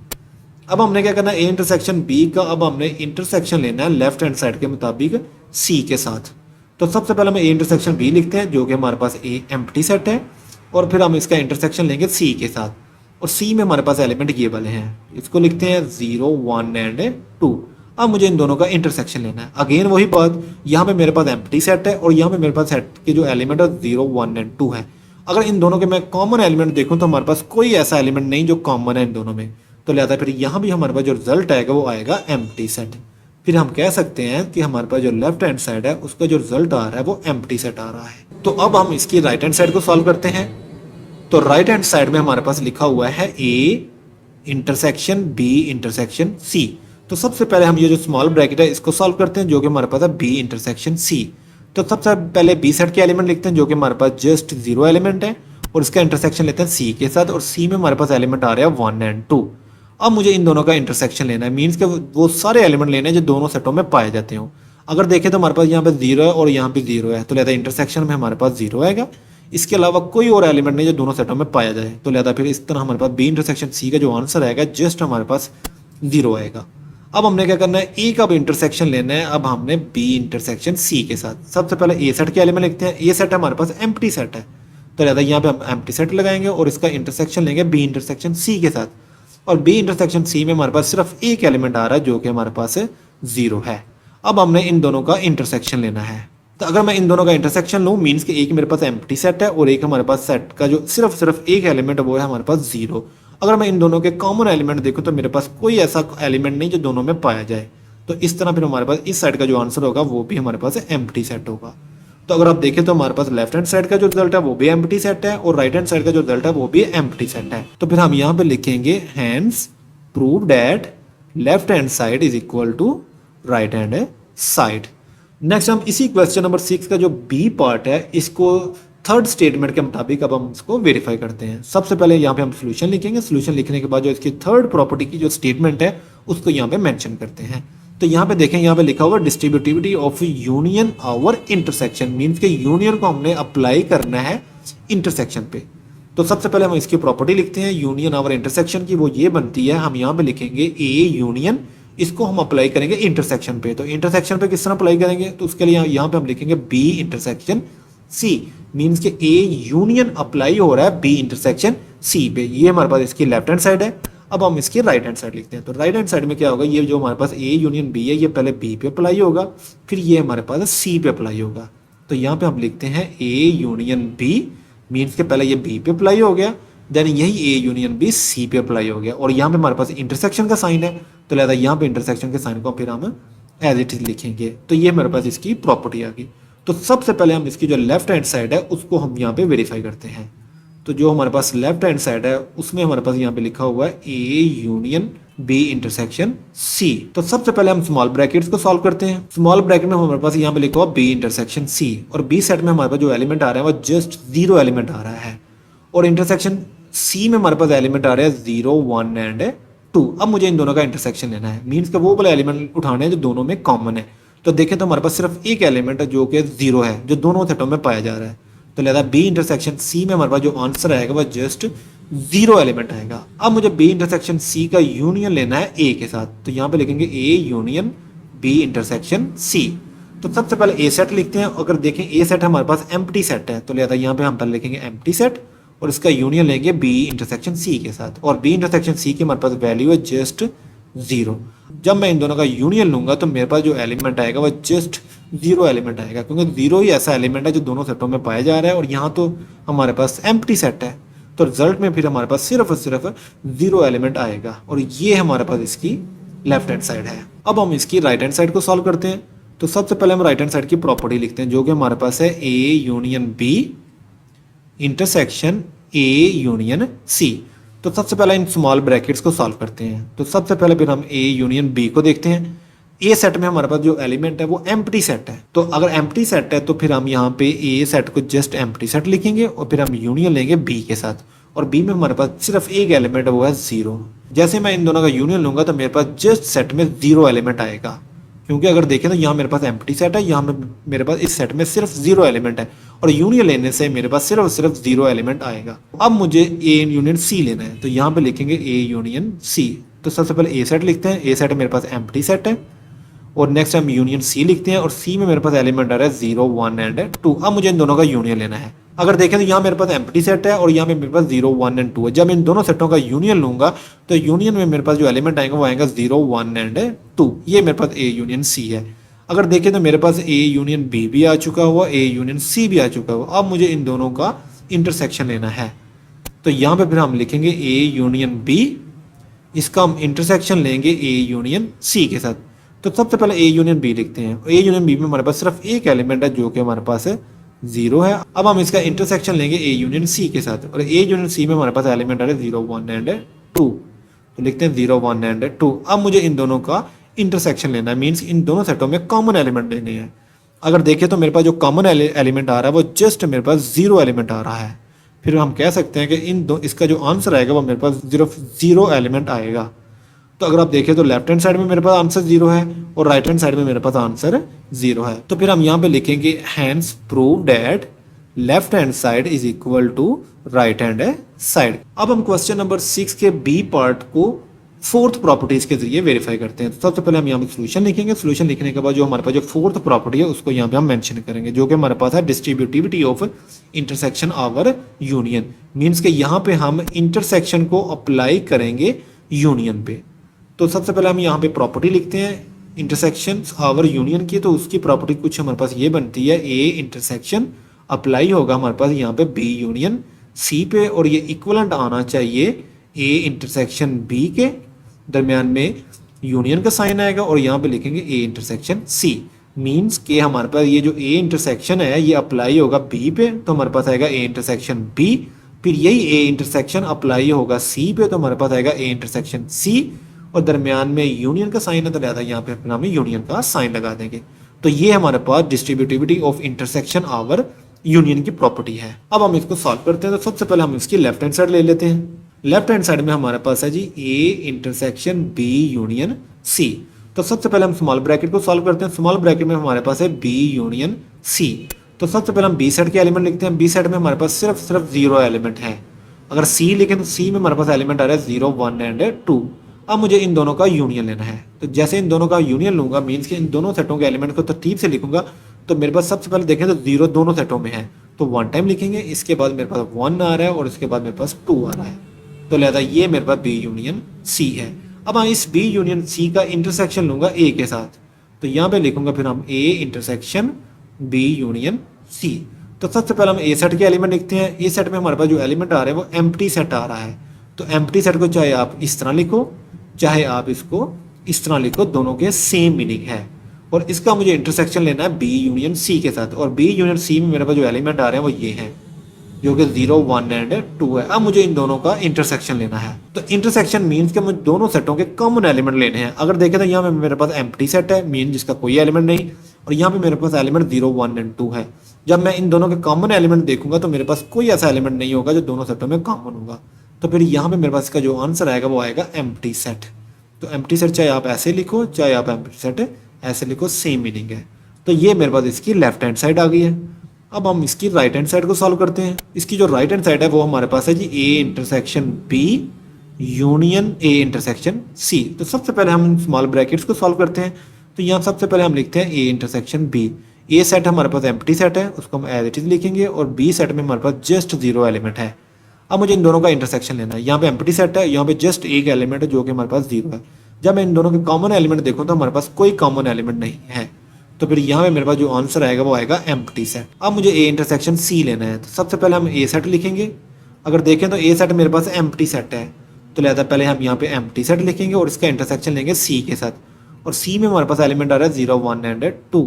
अब हमने क्या करना है, ए इंटरसेक्शन बी का अब हमने इंटरसेक्शन लेना है लेफ्ट हैंड साइड के मुताबिक सी के साथ। तो सबसे पहले हम ए इंटरसेक्शन बी लिखते हैं, जो कि हमारे पास ए एम्प्टी सेट है, और फिर हम इसका इंटरसेक्शन लेंगे सी के साथ, और सी में हमारे पास एलिमेंट ये वाले हैं, इसको लिखते हैं 0 1 एंड 2। अब मुझे इन दोनों का इंटरसेक्शन लेना है। अगेन वही बात, यहाँ पे मेरे पास एम्प्टी सेट है और यहाँ पे मेरे पास सेट के जो एलिमेंट है 0 1 एंड 2 है। अगर इन दोनों के मैं कॉमन एलिमेंट देखूँ तो हमारे पास कोई ऐसा एलिमेंट नहीं जो कॉमन है इन दोनों में, तो लिहाजा फिर यहाँ भी हमारे पास जो रिजल्ट आएगा वो आएगा एम्प्टी सेट। फिर हम कह सकते हैं कि हमारे पास जो लेफ्ट हैंड साइड है उसका जो रिजल्ट आ रहा है वो एम्प्टी सेट आ रहा है। तो अब हम इसकी राइट हैंड साइड को सॉल्व करते हैं। तो राइट हैंड साइड में हमारे पास लिखा हुआ है A intersection B intersection C. तो सबसे पहले हम ये जो स्मॉल ब्रैकेट है इसको सॉल्व करते हैं, जो कि हमारे पास है बी इंटरसेक्शन सी। तो सबसे पहले बी सेट के एलिमेंट लिखते हैं, जो कि हमारे पास जस्ट 0 एलिमेंट है, और इसका इंटरसेक्शन लेते हैं सी के साथ, और सी में हमारे पास एलिमेंट आ रहे हैं 1 एंड 2। अब मुझे इन दोनों का इंटरसेक्शन लेना है, मीन्स के वो सारे एलिमेंट लेने हैं जो दोनों सेटों में पाए जाते हो। अगर देखें तो हमारे पास यहाँ पे 0 है और यहाँ पे 0 है, तो लिहाजा इंटरसेक्शन में हमारे पास 0 आएगा। इसके अलावा कोई और एलिमेंट नहीं जो दोनों सेटों में पाया जाए, तो लिहाजा फिर इस तरह हमारे पास बी इंटरसेक्शन सी का जो आंसर आएगा जस्ट हमारे पास 0 आएगा। अब हमने क्या करना है, ए का भी इंटरसेक्शन लेना है। अब हमने बी इंटरसेक्शन सी के साथ सबसे पहले ए सेट के एलिमेंट लिखते हैं। ए सेट हमारे पास एम्प्टी सेट है, तो लिहाजा यहाँ पे हम एम्प्टी सेट लगाएंगे और इसका इंटरसेक्शन लेंगे बी इंटरसेक्शन सी के साथ, और बी इंटरसेक्शन सी में हमारे पास सिर्फ एक एलिमेंट आ रहा है जो कि हमारे पास 0 है। अब हमने इन दोनों का इंटरसेक्शन लेना है। तो अगर मैं इन दोनों का इंटरसेक्शन लूँ, मीन्स कि एक मेरे पास एम्प्टी सेट है और एक हमारे पास सेट का जो सिर्फ एक एलिमेंट है वो है हमारे पास 0। अगर मैं इन दोनों के कॉमन एलिमेंट देखूँ तो मेरे पास कोई ऐसा एलिमेंट नहीं जो दोनों में पाया जाए, तो इस तरह फिर हमारे पास इस साइड का जो आंसर होगा वो भी हमारे पास एम्प्टी सेट होगा। तो अगर आप देखें तो हमारे पास लेफ्ट हैंड साइड का जो रिजल्ट है वो भी एम्प्टी सेट है, और राइट हैंड साइड का जो रिजल्ट है वो भी एम्प्टी सेट है। तो फिर हम यहाँ पे लिखेंगे hence prove that left hand side is equal to right hand side. Next हम इसी क्वेश्चन नंबर 6 का जो बी पार्ट है इसको थर्ड स्टेटमेंट के मुताबिक अब हम इसको वेरीफाई करते हैं। सबसे पहले यहाँ पे हम सोल्यूशन लिखेंगे, सोल्यूशन लिखने के बाद जो इसकी थर्ड प्रॉपर्टी की जो स्टेटमेंट है उसको यहाँ पे मेंशन करते हैं। तो यहाँ पे देखें, यहाँ पे लिखा हुआ distributivity of union over intersection, means के यूनियन को हमने अप्लाई करना है इंटरसेक्शन पे। तो सबसे पहले हम इसकी प्रॉपर्टी लिखते हैं यूनियन ओवर इंटरसेक्शन की, वो ये बनती है, हम यहाँ पे लिखेंगे ए यूनियन, इसको हम अप्लाई करेंगे इंटरसेक्शन पे। तो इंटरसेक्शन पे किस तरह अप्लाई करेंगे, तो उसके लिए यहाँ पे हम लिखेंगे बी इंटरसेक्शन सी, मीन्स के ए यूनियन अप्लाई हो रहा है बी इंटरसेक्शन सी पे। ये हमारे पास इसकी लेफ्ट हैंड साइड है। अब हम इसकी राइट हैंड साइड लिखते हैं। तो राइट हैंड साइड में क्या होगा, ये जो हमारे पास ए यूनियन बी है ये पहले बी पे अप्लाई होगा, फिर ये हमारे पास सी पे अप्लाई होगा। तो यहाँ पे हम लिखते हैं ए यूनियन बी, मीन्स के पहले ये बी पे अप्लाई हो गया, देन यही ए यूनियन बी सी पे अप्लाई हो गया, और यहाँ पे हमारे पास इंटरसेक्शन का साइन है, तो लिहाजा यहाँ पे इंटरसेक्शन के साइन को फिर हम एज इट इज लिखेंगे। तो ये हमारे पास इसकी प्रॉपर्टी आ गई। तो सबसे पहले हम इसकी जो लेफ्ट हैंड साइड है उसको हम यहाँ पे वेरीफाई करते हैं। तो जो हमारे पास लेफ्ट हैंड साइड है उसमें हमारे पास यहाँ पे लिखा हुआ है A union B intersection C. तो सबसे पहले हम स्मॉल ब्रैकेट्स को सॉल्व करते हैं। स्मॉल ब्रैकेट में हमारे पास यहाँ पे लिखा हुआ बी इंटरसेक्शन सी, और बी सेट में हमारे पास जो एलिमेंट आ रहा है वो जस्ट 0 एलिमेंट आ रहा है, और इंटरसेक्शन सी में हमारे पास एलिमेंट आ रहे हैं 0 1 एंड 2। अब मुझे इन दोनों का इंटरसेक्शन लेना है, मीन्स के वो वाले एलिमेंट उठाने हैं जो दोनों में कॉमन है। तो देखें तो हमारे पास सिर्फ एक एलिमेंट है जो कि 0 है, जो दोनों सेटों में पाया जा रहा है। तो लिहाजा बी इंटरसेक्शन सी में हमारे पास जो आंसर आएगा वह जस्ट 0 एलिमेंट आएगा। अब मुझे बी इंटरसेक्शन सी का यूनियन लेना है ए के साथ, तो यहाँ पे लिखेंगे A union B intersection C. तो सबसे पहले ए सेट लिखते हैं। अगर देखें ए सेट हमारे पास एम्प्टी सेट है, तो लिहाजा यहाँ पे हम पहले लिखेंगे एम्प्टी सेट और इसका यूनियन लेंगे बी इंटरसेक्शन सी के साथ, और बी इंटरसेक्शन सी की हमारे पास वैल्यू है जस्ट 0। जब मैं इन दोनों का यूनियन लूंगा तो मेरे पास जो एलिमेंट आएगा वह जस्ट 0 एलिमेंट आएगा, क्योंकि 0 ही ऐसा एलिमेंट है जो दोनों सेटों में पाया जा रहा है, और यहाँ तो हमारे पास एम्प्टी सेट है। तो रिजल्ट में फिर हमारे पास सिर्फ और सिर्फ 0 एलिमेंट आएगा, और ये हमारे पास इसकी लेफ्ट हैंड साइड है। अब हम इसकी राइट हैंड साइड को सॉल्व करते हैं। तो सबसे पहले हम राइट हैंड साइड की प्रॉपर्टी लिखते हैं जो कि हमारे पास है A union B intersection A union C. तो सबसे पहले इन स्मॉल ब्रैकेट्स को सॉल्व करते हैं। तो सबसे पहले फिर हम ए यूनियन बी को देखते हैं। ए सेट में हमारे पास जो एलिमेंट है वो एम्प्टी सेट है। तो अगर एम्प्टी सेट है तो फिर हम यहाँ पे ए सेट को जस्ट एम्प्टी सेट लिखेंगे और फिर हम यूनियन लेंगे बी के साथ। और बी में हमारे पास सिर्फ एक एलिमेंट है, वो है 0। जैसे मैं इन दोनों का यूनियन लूंगा तो मेरे पास जस्ट सेट में 0 एलिमेंट आएगा, क्योंकि अगर देखें तो यहाँ मेरे पास एम्प्टी सेट है, यहाँ में मेरे पास इस सेट में सिर्फ 0 एलिमेंट है और यूनियन लेने से मेरे पास सिर्फ 0 एलिमेंट आएगा। अब मुझे ए यूनियन सी लेना है, तो यहाँ पे लिखेंगे ए यूनियन सी। तो सबसे पहले ए सेट लिखते हैं। ए सेट मेरे पास एम्प्टी सेट है और नेक्स्ट हम यूनियन सी लिखते हैं और सी में मेरे पास एलिमेंट आ रहा है 0, 1 एंड 2। अब मुझे इन दोनों का यूनियन लेना है। अगर देखें तो यहाँ मेरे पास एम्प्टी सेट है और यहाँ पे मेरे पास 0, 1 एंड 2 है। जब इन दोनों सेटों का यूनियन लूंगा तो यूनियन में मेरे पास जो एलिमेंट आएगा वो आएगा 0, 1 एंड 2। ये मेरे पास ए यूनियन सी है। अगर देखें तो मेरे पास ए यूनियन बी भी आ चुका हुआ, ए यूनियन सी भी आ चुका हुआ। अब मुझे इन दोनों का इंटरसेक्शन लेना है। तो यहाँ पे फिर हम लिखेंगे ए यूनियन बी, इसका हम इंटरसेक्शन लेंगे ए यूनियन सी के साथ। तो सबसे पहले ए यूनियन बी लिखते हैं। ए यूनियन बी में हमारे पास सिर्फ एक एलिमेंट है जो कि हमारे पास है 0 है। अब हम इसका इंटरसेक्शन लेंगे ए यूनियन सी के साथ और ए यूनियन सी में हमारे पास एलिमेंट आ रहा है 0, 1 एंड 2। तो लिखते हैं 0, 1 एंड 2। अब मुझे इन दोनों का इंटरसेक्शन लेना है, मीन्स इन दोनों सेटों में कॉमन एलिमेंट लेने हैं। अगर देखें तो मेरे पास जो कॉमन एलिमेंट आ रहा है वो जस्ट मेरे पास 0 एलिमेंट आ रहा है। फिर हम कह सकते हैं कि इसका जो आंसर आएगा वो मेरे पास 0 एलिमेंट आएगा। तो अगर आप देखें तो लेफ्ट हैंड साइड में मेरे पास आंसर 0 है और राइट हैंड साइड में मेरे पास आंसर 0 है। तो फिर हम यहाँ पे लिखेंगे hence prove that left hand side is equal to right hand side. अब हम क्वेश्चन नंबर 6 के बी पार्ट को फोर्थ प्रॉपर्टीज के जरिए वेरीफाई करते हैं। तो सबसे पहले हम यहाँ पे सोल्यूशन लिखेंगे। सोल्यूशन लिखने के बाद जो हमारे पास जो फोर्थ प्रॉपर्टी है उसको यहाँ पे हम मेंशन करेंगे, जो कि हमारे पास है distributivity of intersection over union. Means के यहाँ पे हम इंटरसेक्शन को अप्लाई करेंगे यूनियन पे। तो सबसे पहले हम यहाँ पे प्रॉपर्टी लिखते हैं इंटरसेक्शन आवर यूनियन की। तो उसकी प्रॉपर्टी कुछ हमारे पास ये बनती है, ए इंटरसेक्शन अप्लाई होगा हमारे पास यहाँ पे बी यूनियन सी पे और ये इक्वलेंट आना चाहिए ए इंटरसेक्शन बी के, दरमियान में यूनियन का साइन आएगा और यहाँ पे लिखेंगे ए इंटरसेक्शन सी। मीन्स के हमारे पास ये जो ए इंटरसेक्शन है ये अप्लाई होगा बी पे, तो हमारे पास आएगा ए इंटरसेक्शन बी। फिर यही ए इंटरसेक्शन अप्लाई होगा सी पे, तो हमारे पास आएगा ए इंटरसेक्शन सी और दरमियान में यूनियन का साइन है तो लिहाजा यहाँ पे हम यूनियन का साइन लगा देंगे। तो ये हमारे पास distributivity of intersection over union की प्रॉपर्टी है। अब हम इसको सॉल्व करते हैं। तो सबसे पहले हम इसकी लेफ्ट हैंड साइड ले लेते हैं। लेफ्ट हैंड साइड में हमारे पास है जी A intersection B union C. तो सबसे पहले हम स्मॉल ब्रैकेट को सॉल्व करते हैं। स्मॉल ब्रैकेट में हमारे पास है बी यूनियन सी। तो सबसे पहले हम बी सेट के एलिमेंट लिखते हैं। बी सेट में हमारे पास सिर्फ 0 एलिमेंट है। अगर सी लिखें तो सी में हमारे पास एलिमेंट आ रहा है 0, 1 एंड 2। अब मुझे इन दोनों का यूनियन लेना है। तो जैसे इन दोनों का यूनियन लूंगा, मीन्स कि इन दोनों सेटों के एलिमेंट को तरतीब से लिखूंगा, तो मेरे पास सबसे पहले देखें तो 0 दोनों सेटों में है तो 1 टाइम लिखेंगे। इसके बाद मेरे पास 1 आ रहा है और इसके बाद मेरे पास 2 आ रहा है, तो लिहाजा ये मेरे पास बी यूनियन सी है। अब मैं इस बी यूनियन सी का इंटरसेक्शन लूंगा ए के साथ। तो यहाँ पे लिखूंगा फिर हम A intersection B union C. तो सबसे पहले हम ए सेट के एलिमेंट लिखते हैं। ए सेट में हमारे पास जो एलिमेंट आ रहे हैं वो एम्प्टी सेट आ रहा है। तो एम्प्टी सेट को चाहे आप इस तरह लिखो चाहे आप इसको इस तरह लिखो, दोनों के सेम मीनिंग है। और इसका मुझे इंटरसेक्शन लेना है बी यूनियन सी के साथ। और बी यूनियन सी में मेरे पास जो एलिमेंट आ रहे हैं वो ये हैं, जो कि 0, 1 एंड 2 है। अब मुझे इन दोनों का इंटरसेक्शन लेना है। तो इंटरसेक्शन मीन्स के मुझे दोनों सेटों के कॉमन एलिमेंट लेने हैं। अगर देखें तो यहाँ पे मेरे पास एम्प्टी सेट है, मीन जिसका कोई एलिमेंट नहीं, और यहाँ पे मेरे पास एलिमेंट 0, 1 एंड 2 है। जब मैं इन दोनों के कॉमन एलिमेंट देखूंगा तो मेरे पास कोई ऐसा एलिमेंट नहीं होगा जो दोनों सेटों में कॉमन होगा। तो फिर यहाँ पे मेरे पास इसका जो आंसर आएगा वो आएगा एम्प्टी सेट। तो एम्प्टी सेट चाहे आप ऐसे लिखो चाहे आप एम्प्टी सेट ऐसे लिखो, सेम मीनिंग है। तो ये मेरे पास इसकी लेफ्ट हैंड साइड आ गई है। अब हम इसकी राइट हैंड साइड को सॉल्व करते हैं। इसकी जो राइट हैंड साइड है वो हमारे पास है जी A intersection B union A intersection C. तो सबसे पहले हम स्मॉल ब्रैकेट्स को सॉल्व करते हैं। तो यहाँ सबसे पहले हम लिखते हैं A intersection B. A set हमारे पास एम्प्टी सेट है, उसको हम एज इट इज लिखेंगे, और बी सेट में हमारे पास जस्ट 0 एलिमेंट है। अब मुझे इन दोनों का इंटरसेक्शन लेना है। यहाँ पे एम्प्टी सेट है, यहाँ पे जस्ट एक एलिमेंट है जो कि हमारे पास 0 है। जब मैं इन दोनों के कॉमन एलिमेंट देखूँ तो हमारे पास कोई कॉमन एलिमेंट नहीं है, तो फिर यहाँ पे मेरे पास जो आंसर आएगा वो आएगा एम्प्टी सेट। अब मुझे ए इंटरसेक्शन सी लेना है। तो सबसे पहले हम ए सेट लिखेंगे। अगर देखें तो ए सेट मेरे पास एम्प्टी सेट है, तो लिहाजा पहले हम यहाँ पे एम्प्टी सेट लिखेंगे और इसका इंटरसेक्शन लेंगे सी के साथ। और सी में हमारे पास एलिमेंट आ रहा है 0, 1 एंड 2।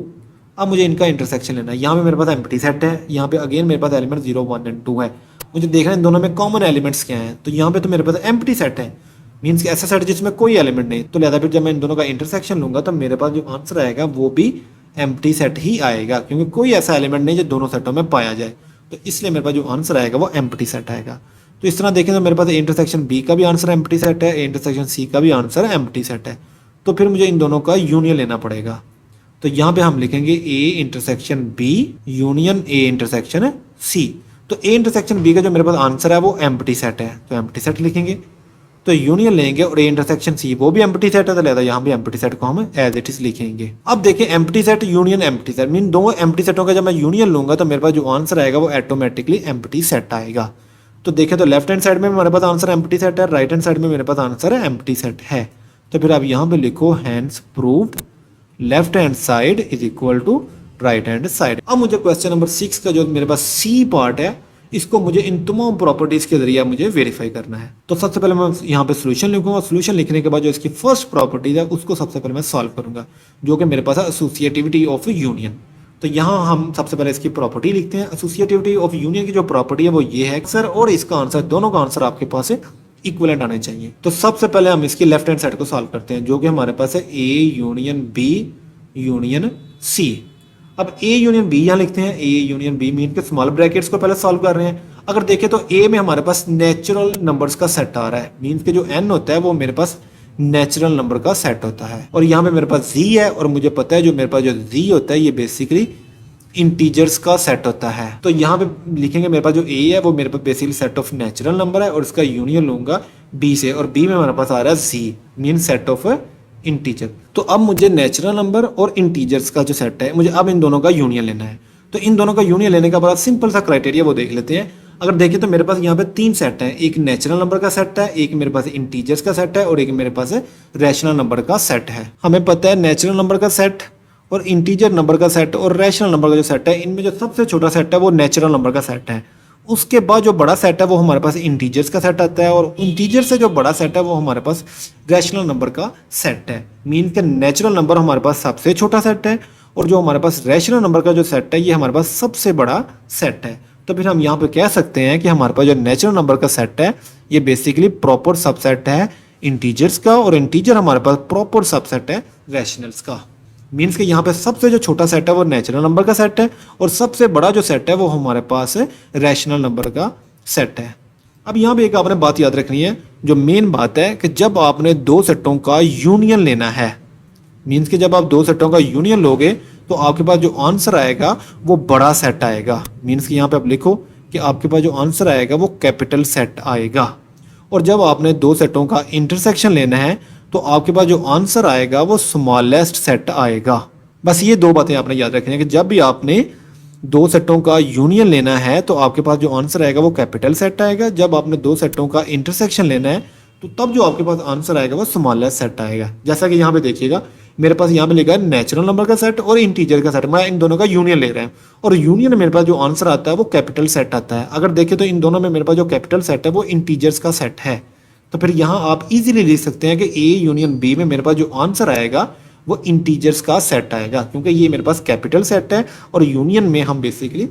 अब मुझे इनका इंटरसेक्शन लेना है। यहाँ पे मेरे पास एम्प्टी सेट है, यहाँ पे अगेन मेरे पास एलिमेंट 0, 1 एंड 2 है। मुझे देखना है इन दोनों में कॉमन एलिमेंट्स क्या हैं। तो यहाँ पे तो मेरे पास एम्प्टी सेट है, मीन्स कि ऐसा सेट जिसमें कोई एलिमेंट नहीं। तो लिहाजा फिर जब मैं इन दोनों का इंटरसेक्शन लूंगा तो मेरे पास जो आंसर आएगा वो भी एम्प्टी सेट ही आएगा, क्योंकि कोई ऐसा एलिमेंट नहीं जो दोनों सेटों में पाया जाए। तो इसलिए मेरे पास जो आंसर आएगा वो एम्प्टी सेट आएगा। तो इस तरह देखें तो मेरे पास इंटरसेक्शन बी का भी आंसर एम्प्टी सेट है, इंटरसेक्शन सी का भी आंसर एम्प्टी सेट है। तो फिर मुझे इन दोनों का यूनियन लेना पड़ेगा। तो यहाँ पे हम लिखेंगे A intersection B union A intersection C. तो ए इंटरसेक्शन बी का जो मेरे पास आंसर है वो एम्प्टी सेट है, तो एम्प्टी सेट लिखेंगे। तो यूनियन लेंगे और ए इंटरसेक्शन सी वो भी एम्प्टी सेट है, तो लिहाजा यहाँ भी एम्प्टी सेट को हम एज इट इज लिखेंगे। अब देखिए empty set union empty set mean दोनों एम्प्टी सेटों का जब मैं यूनियन लूंगा तो मेरे पास जो आंसर आएगा वो ऑटोमेटिकली एम्प्टी सेट आएगा। तो देखें तो लेफ्ट हैंड साइड में मेरे पास आंसर एम्प्टी सेट है, राइट हैंड साइड में मेरे पास आंसर है एम्प्टी सेट है। तो फिर आप यहाँ पे लिखो hence proved left hand side is equal to right hand side. अब मुझे क्वेश्चन नंबर 6 का जो मेरे पास सी पार्ट है इसको मुझे इन तमाम प्रॉपर्टीज के जरिए मुझे वेरीफाई करना है। तो सबसे पहले मैं यहाँ पे सोल्यूशन लिखूंगा, सोल्यूशन लिखने के बाद जो इसकी फर्स्ट प्रॉपर्टीज है उसको सबसे पहले मैं सॉल्व करूंगा, जो कि मेरे पास है एसोसिएटिविटी ऑफ यूनियन। तो यहाँ हम सबसे पहले इसकी प्रॉपर्टी लिखते हैं। एसोसिएटिविटी ऑफ यूनियन की जो प्रॉपर्टी है वो ये है सर, और इसका आंसर दोनों का आंसर आपके पास इक्विवेलेंट आने चाहिए। तो सबसे पहले हम इसकी लेफ्ट हैंड साइड को सॉल्व करते हैं, जो कि हमारे पास है A union B union C. अब ए यूनियन बी यहाँ लिखते हैं, ए यूनियन बी मीन के स्मॉल ब्रैकेट्स को पहले सॉल्व कर रहे हैं। अगर देखें तो ए में हमारे पास नेचुरल नंबर्स का सेट आ रहा है, मीन्स के जो एन होता है वो मेरे पास नेचुरल नंबर का सेट होता है। और यहाँ पे मेरे पास जी है और मुझे पता है जो मेरे पास जो जी होता है ये बेसिकली इंटीजर्स का सेट होता है। तो यहाँ पे लिखेंगे मेरे पास जो ए है वो मेरे पास basically set of natural number है और इसका यूनियन लूंगा बी से, और बी में हमारे पास आ रहा है G mean set of integer. तो अब मुझे नेचुरल नंबर और इंटीजर्स का जो सेट है मुझे अब इन दोनों का यूनियन लेना है। तो इन दोनों का यूनियन लेने का बड़ा सिंपल सा क्राइटेरिया वो देख लेते हैं। अगर देखें तो मेरे पास यहाँ पे 3 सेट है, एक नेचुरल नंबर का सेट है, एक मेरे पास इंटीजर्स का सेट है और एक मेरे पास रैशनल नंबर का सेट है। हमें पता है नेचुरल नंबर का सेट और इंटीजर नंबर का सेट और रैशनल नंबर का जो सेट है, इनमें जो सबसे छोटा सेट है वो नेचुरल नंबर का सेट है। उसके बाद जो बड़ा सेट है वो हमारे पास इंटीजर्स का सेट आता है और इंटीजर से जो बड़ा सेट है वो हमारे पास रैशनल नंबर का सेट है। मीन के नेचुरल नंबर हमारे पास सबसे छोटा सेट है और जो हमारे पास रैशनल नंबर का जो सेट है ये हमारे पास सबसे बड़ा सेट है। तो फिर हम यहाँ पे कह सकते हैं कि हमारे पास जो नेचुरल नंबर का सेट है ये बेसिकली प्रॉपर सबसेट है इंटीजर्स का, और इंटीजर हमारे पास प्रॉपर सबसेट है रैशनल्स का। मीन्स कि यहाँ पे सबसे जो छोटा सेट है वो नेचुरल नंबर का सेट है और सबसे बड़ा जो सेट है वो हमारे पास रैशनल नंबर का सेट है। अब यहाँ पे एक आपने बात याद रखनी है, जो मेन बात है कि जब आपने 2 सेटों का यूनियन लेना है, मीन्स कि जब आप 2 सेटों का यूनियन लोगे तो आपके पास जो आंसर आएगा वो बड़ा सेट आएगा। मीन्स कि यहाँ पे आप लिखो कि आपके पास जो आंसर आएगा वो कैपिटल सेट आएगा। और जब आपने 2 सेटों का इंटरसेक्शन लेना है तो आपके पास जो आंसर आएगा वो स्मॉलेस्ट सेट आएगा। बस ये 2 बातें आपने याद रखनी है कि जब भी आपने 2 सेटों का यूनियन लेना है तो आपके पास जो आंसर आएगा वो कैपिटल सेट आएगा। जब आपने 2 सेटों का इंटरसेक्शन लेना है तो तब जो आपके पास आंसर आएगा वो स्मॉलेस्ट सेट आएगा। जैसा कि यहाँ पे देखिएगा मेरे पास यहाँ पे लिखा है नेचुरल नंबर का सेट और इंटीजर का सेट, मैं इन दोनों का यूनियन ले रहा हूँ और यूनियन में मेरे पास जो आंसर आता है वो कैपिटल सेट आता है। अगर देखें तो इन दोनों में मेरे पास जो कैपिटल सेट है वो इंटीजर्स का सेट है। तो फिर यहाँ आप इजीली लिख सकते हैं कि ए यूनियन बी में मेरे पास जो आंसर आएगा वो इंटीजर्स का सेट आएगा, क्योंकि ये मेरे पास कैपिटल सेट है और यूनियन में हम बेसिकली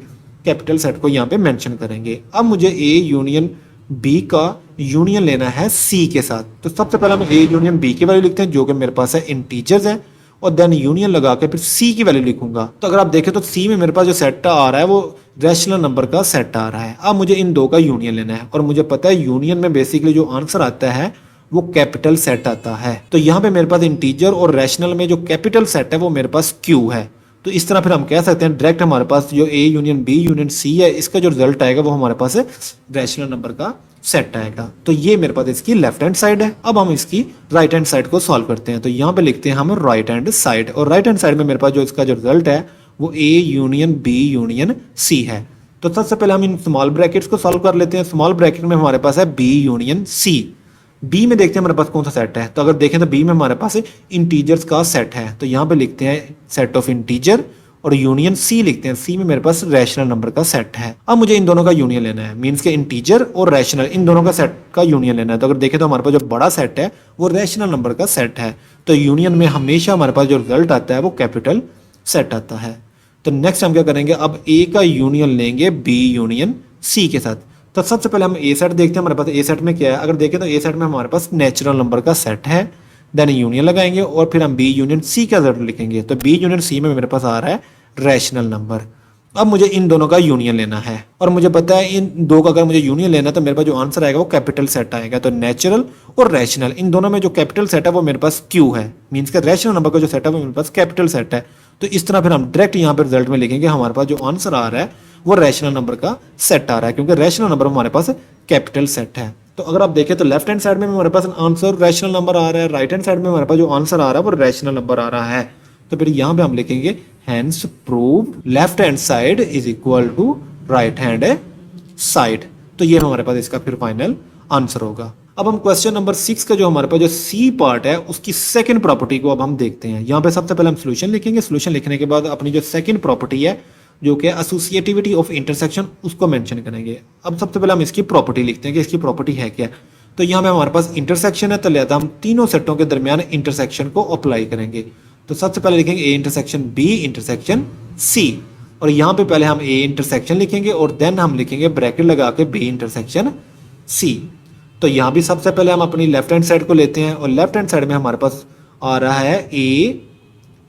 कैपिटल सेट को यहाँ पे मेंशन करेंगे। अब मुझे ए यूनियन बी का यूनियन लेना है सी के साथ। तो सबसे पहले हम ए यूनियन बी की वैल्यू लिखते हैं जो कि मेरे पास है इंटीजर्स है, और देन यूनियन लगा के फिर सी की वैल्यू लिखूंगा। तो अगर आप देखें तो सी में मेरे पास जो सेट आ रहा है वो रैशनल नंबर का सेट आ रहा है। अब मुझे इन 2 का यूनियन लेना है और मुझे पता है यूनियन में बेसिकली जो आंसर आता है वो कैपिटल सेट आता है। तो यहाँ पे मेरे पास इंटीजर और रैशनल में जो कैपिटल सेट है वो मेरे पास क्यू है। तो इस तरह फिर हम कह सकते हैं डायरेक्ट हमारे पास जो A union B union C है इसका जो रिजल्ट आएगा वो हमारे पास रैशनल नंबर का सेट आएगा। तो ये मेरे पास इसकी लेफ्ट हैंड साइड है। अब हम इसकी राइट हैंड साइड को सॉल्व करते हैं। तो यहाँ पे लिखते हैं हम राइट हैंड साइड, और राइट हैंड साइड में मेरे पास जो इसका जो रिजल्ट है वो A union B union C है। तो सबसे पहले हम इन स्मॉल ब्रैकेट्स को सॉल्व कर लेते हैं। स्मॉल ब्रैकेट में हमारे पास है बी यूनियन सी। बी में देखते हैं हमारे पास कौन सा सेट है। तो अगर देखें तो बी में हमारे पास इंटीजर्स का सेट है। तो यहाँ पे लिखते हैं सेट ऑफ इंटीजर और यूनियन सी लिखते हैं, सी में मेरे पास रैशनल नंबर का सेट है। अब मुझे इन दोनों का यूनियन लेना है, मींस के इंटीजर और रैशनल इन दोनों का सेट का यूनियन लेना है। तो अगर देखें तो हमारे पास जो बड़ा सेट है वो रैशनल नंबर का सेट है, तो यूनियन में हमेशा हमारे पास जो रिजल्ट आता है वो कैपिटल सेट आता है। तो नेक्स्ट हम क्या करेंगे, अब ए का यूनियन लेंगे बी यूनियन सी के साथ। तो सबसे पहले हम ए सेट देखते हैं, हमारे पास ए सेट में क्या है। अगर देखें तो ए सेट में हमारे पास नेचुरल नंबर का सेट है, देन यूनियन लगाएंगे और फिर हम बी यूनियन सी का रिजल्ट लिखेंगे। तो बी यूनियन सी में मेरे पास आ रहा है रैशनल नंबर। अब मुझे इन दोनों का यूनियन लेना है और मुझे पता है इन दो का अगर मुझे यूनियन लेना है तो मेरे पास जो आंसर आएगा वो कैपिटल सेट आएगा। तो नेचुरल और रैशनल इन दोनों में जो कैपिटल सेट है वो मेरे पास क्यू है, मीन्स का रैशनल नंबर का जो सेट है वो मेरे पास कैपिटल सेट है। तो इस तरह फिर हम डायरेक्ट यहाँ पे रिजल्ट में लिखेंगे हमारे पास जो आंसर आ रहा है वो रैशनल नंबर का सेट आ रहा है, क्योंकि रैशनल नंबर हमारे पास कैपिटल सेट है। तो अगर आप देखें तो लेफ्ट हैंड साइड में हमारे पास आंसर रैशनल नंबर आ रहा है, राइट हैंड साइड में हमारे पास जो आंसर आ रहा है वो रैशनल नंबर आ रहा है। तो फिर यहाँ पे हम लिखेंगे hence prove left hand side is equal to right hand side. तो ये हमारे पास इसका फिर फाइनल आंसर होगा। अब हम क्वेश्चन नंबर 6 का जो हमारे पास जो सी पार्ट है उसकी सेकंड प्रॉपर्टी को अब हम देखते हैं। यहाँ पे सबसे पहले हम सोल्यूशन लिखेंगे, सोल्यूशन लिखने के बाद अपनी जो सेकंड प्रॉपर्टी है जो कि एसोसिएटिविटी ऑफ इंटरसेक्शन उसको मेंशन करेंगे। अब सबसे पहले हम इसकी प्रॉपर्टी लिखते हैं कि इसकी प्रॉपर्टी है क्या। तो यहाँ पे हमारे पास इंटरसेक्शन है, तो लिहाजा हम तीनों सेटों के दरमियान इंटरसेक्शन को अप्लाई करेंगे। तो सबसे पहले लिखेंगे A intersection B intersection C, और यहाँ पे पहले हम ए इंटरसेक्शन लिखेंगे और देन हम लिखेंगे ब्रैकेट लगा के बी इंटरसेक्शन सी। तो यहाँ भी सबसे पहले हम अपनी लेफ्ट हैंड साइड को लेते हैं और लेफ्ट हैंड साइड में हमारे पास आ रहा है ए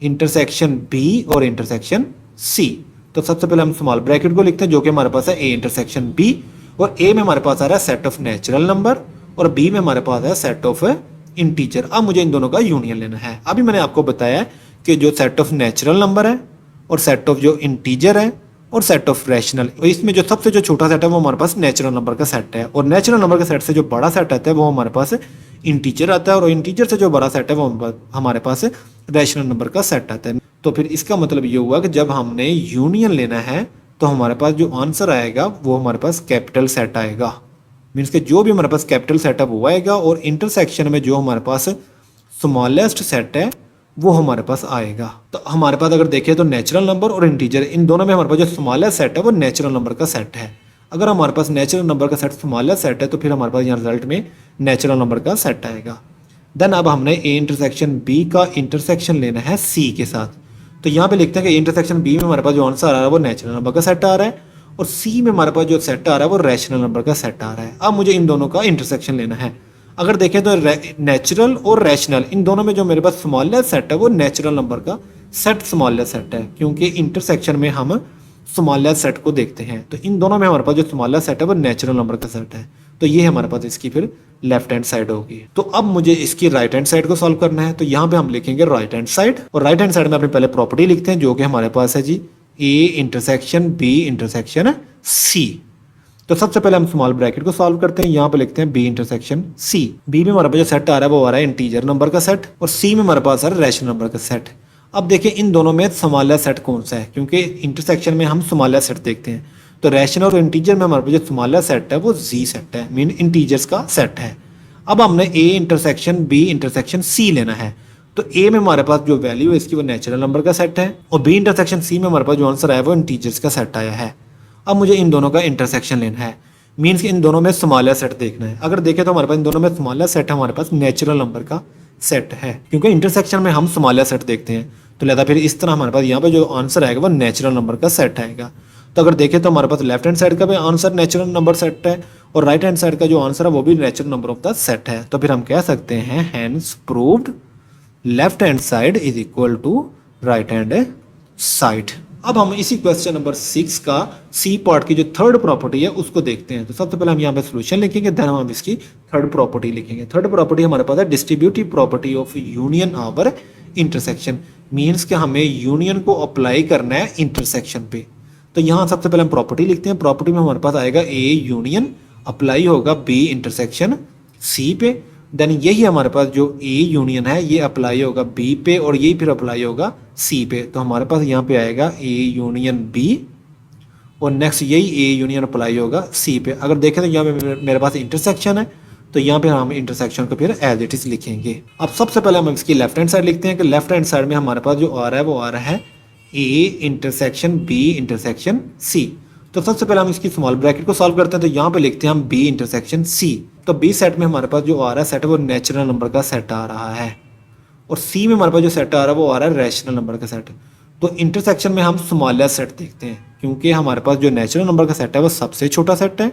इंटरसेक्शन बी और इंटरसेक्शन सी। तो सबसे पहले हम स्मॉल ब्रैकेट को लिखते हैं जो कि हमारे पास है ए इंटरसेक्शन बी, और ए में हमारे पास आ रहा है सेट ऑफ नेचुरल नंबर और बी में हमारे पास है सेट ऑफ इंटीजर। अब मुझे इन दोनों का यूनियन लेना है। अभी मैंने आपको बताया कि जो सेट ऑफ नेचुरल नंबर है और सेट ऑफ जो इंटीजर है और सेट ऑफ रैशनल, इसमें जो सबसे जो छोटा सेट है वो हमारे पास नेचुरल नंबर का सेट है, और नेचुरल नंबर के सेट से जो बड़ा सेट आता है वो हमारे पास इंटीजर आता है, और इंटीजर से जो बड़ा सेट है वो हमारे पास रैशनल नंबर का सेट आता है। तो फिर इसका मतलब ये हुआ कि जब हमने यूनियन लेना है तो हमारे पास जो आंसर आएगा वो हमारे पास कैपिटल सेट आएगा, मीन्स कि जो भी हमारे पास कैपिटल सेट है वो आएगा, और इंटरसेक्शन में जो हमारे पास स्मॉलेस्ट सेट है वो हमारे पास आएगा। तो हमारे पास अगर देखें तो नेचुरल नंबर और इंटीजर इन दोनों में हमारे पास जो स्मॉलेस्ट सेट है वो नेचुरल नंबर का सेट है। अगर हमारे पास नेचुरल नंबर का सेट स्मॉलेस्ट सेट है तो फिर हमारे पास यहाँ रिजल्ट में नेचुरल नंबर का सेट आएगा। देन अब हमने ए इंटरसेक्शन बी का इंटरसेक्शन लेना है सी के साथ। तो यहाँ पे लिखते हैं कि इंटरसेक्शन बी में हमारे पास जो आंसर आ रहा है वो नेचुरल नंबर का सेट आ रहा है, और सी में हमारे पास जो सेट आ रहा है वो रैशनल नंबर का सेट आ रहा है। अब मुझे इन दोनों का इंटरसेक्शन लेना है। अगर देखें तो नेचुरल और रैशनल इन दोनों में जो मेरे पास स्मॉलेस्ट सेट है वो नेचुरल नंबर का सेट स्मॉलेस्ट सेट है, क्योंकि इंटरसेक्शन में हम स्मॉलेस्ट सेट को देखते हैं। तो इन दोनों में हमारे पास जो स्मॉलेस्ट सेट है वो नेचुरल नंबर का सेट है। तो ये हमारे पास इसकी फिर लेफ्ट हैंड साइड होगी। तो अब मुझे इसकी राइट हैंड साइड को सॉल्व करना है। तो यहाँ पे हम लिखेंगे राइट हैंड साइड, और राइट हैंड साइड में अपनी पहले प्रॉपर्टी लिखते हैं जो कि हमारे पास है जी A intersection B intersection C. तो सबसे पहले हम स्मॉल ब्रैकेट को सॉल्व करते हैं। यहाँ पे लिखते हैं बी इंटरसेक्शन सी। बी में हमारे पास जो सेट आ रहा है वो आ रहा है इंटीजर नंबर का सेट, और सी में हमारे पास आ रहा है रैशनल नंबर का सेट। अब देखिए इन दोनों में स्मॉलेस्ट सेट कौन सा है, क्योंकि इंटरसेक्शन में हम स्मॉलेस्ट सेट देखते हैं। तो रैशनल और इंटीजर में हमारे पास जो स्मॉलेस्ट सेट है वो जी सेट है, मीन इंटीजर्स का सेट है। अब हमने A intersection B intersection C लेना है। तो ए में हमारे पास जो वैल्यू है इसकी वो नेचुरल नंबर का सेट है, और बी इंटरसेक्शन सी में हमारे पास जो आंसर आया वो इंटीजर्स का सेट आया है। अब मुझे इन दोनों का इंटरसेक्शन लेना है, मीन्स कि इन दोनों में स्मॉलेस्ट सेट देखना है। अगर देखें तो हमारे पास इन दोनों में स्मॉलेस्ट सेट है हमारे पास नेचुरल नंबर का सेट है, क्योंकि इंटरसेक्शन में हम स्मॉलेस्ट सेट देखते हैं। तो लिहाजा फिर इस तरह हमारे पास यहाँ पे जो आंसर आएगा वो नेचुरल नंबर का सेट आएगा। तो अगर देखें तो हमारे पास लेफ्ट हैंड साइड का भी आंसर नेचुरल नंबर सेट है, और राइट हैंड साइड का जो आंसर है वो भी natural number of the set है। तो फिर हम कह सकते हैं hence proved left hand side is equal to right hand side. अब हम इसी क्वेश्चन नंबर 6 का सी पार्ट की जो थर्ड प्रॉपर्टी है उसको देखते हैं। तो सबसे पहले हम यहाँ पे सोल्यूशन लिखेंगे, देन हम इसकी थर्ड प्रॉपर्टी लिखेंगे। थर्ड प्रॉपर्टी हमारे पास है distributive property of union over intersection, means कि हमें यूनियन को अप्लाई करना है इंटरसेक्शन पे। तो यहाँ सबसे पहले हम प्रॉपर्टी लिखते हैं। प्रॉपर्टी में हमारे पास आएगा ए यूनियन अप्लाई होगा बी इंटरसेक्शन सी पे, देन यही हमारे पास जो ए यूनियन है ये अप्लाई होगा बी पे, और यही फिर अप्लाई होगा सी पे। तो हमारे पास यहाँ पे आएगा ए यूनियन बी, और नेक्स्ट यही ए यूनियन अप्लाई होगा सी पे। अगर देखें तो यहाँ पे मेरे पास इंटरसेक्शन है, तो यहाँ पे हम इंटरसेक्शन को फिर एज इट इज लिखेंगे। अब सबसे पहले हम इसकी लेफ्ट हैंड साइड लिखते हैं कि लेफ्ट हैंड साइड में हमारे पास जो आ रहा है वो आ रहा है A intersection B intersection C. तो सबसे पहले हम इसकी स्मॉल ब्रैकेट को सॉल्व करते हैं, तो यहाँ पे लिखते हैं हम बी इंटरसेक्शन सी। तो बी सेट में हमारे पास जो आ रहा है सेट वो नेचुरल नंबर का सेट आ रहा है, और सी में हमारे पास जो सेट आ रहा है वो आ रहा है रैशनल नंबर का सेट। तो इंटरसेक्शन में हम स्मॉलेस्ट सेट देखते हैं, क्योंकि हमारे पास जो नेचुरल नंबर का सेट है वो सबसे छोटा सेट है,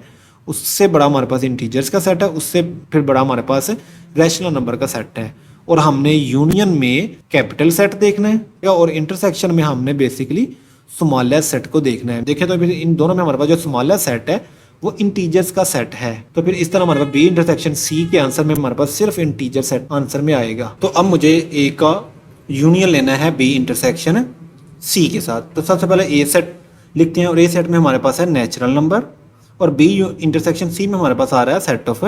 उससे बड़ा हमारे पास इंटीजर्स का सेट है, उससे फिर बड़ा हमारे पास रैशनल नंबर का सेट है। और हमने यूनियन में कैपिटल सेट देखना है और इंटरसेक्शन में हमने बेसिकली स्मॉलेस्ट सेट को देखना है। देखें तो फिर इन दोनों में हमारे पास जो स्मॉलेस्ट सेट है वो इंटीजर्स का सेट है। तो फिर इस तरह हमारे पास बी इंटरसेक्शन सी के आंसर में हमारे पास सिर्फ इंटीजर सेट आंसर में आएगा। तो अब मुझे ए का यूनियन लेना है बी इंटरसेक्शन सी के साथ। तो सबसे पहले ए सेट लिखते हैं, और ए सेट में हमारे पास है नेचुरल नंबर, और बी इंटरसेक्शन सी में हमारे पास आ रहा है सेट ऑफ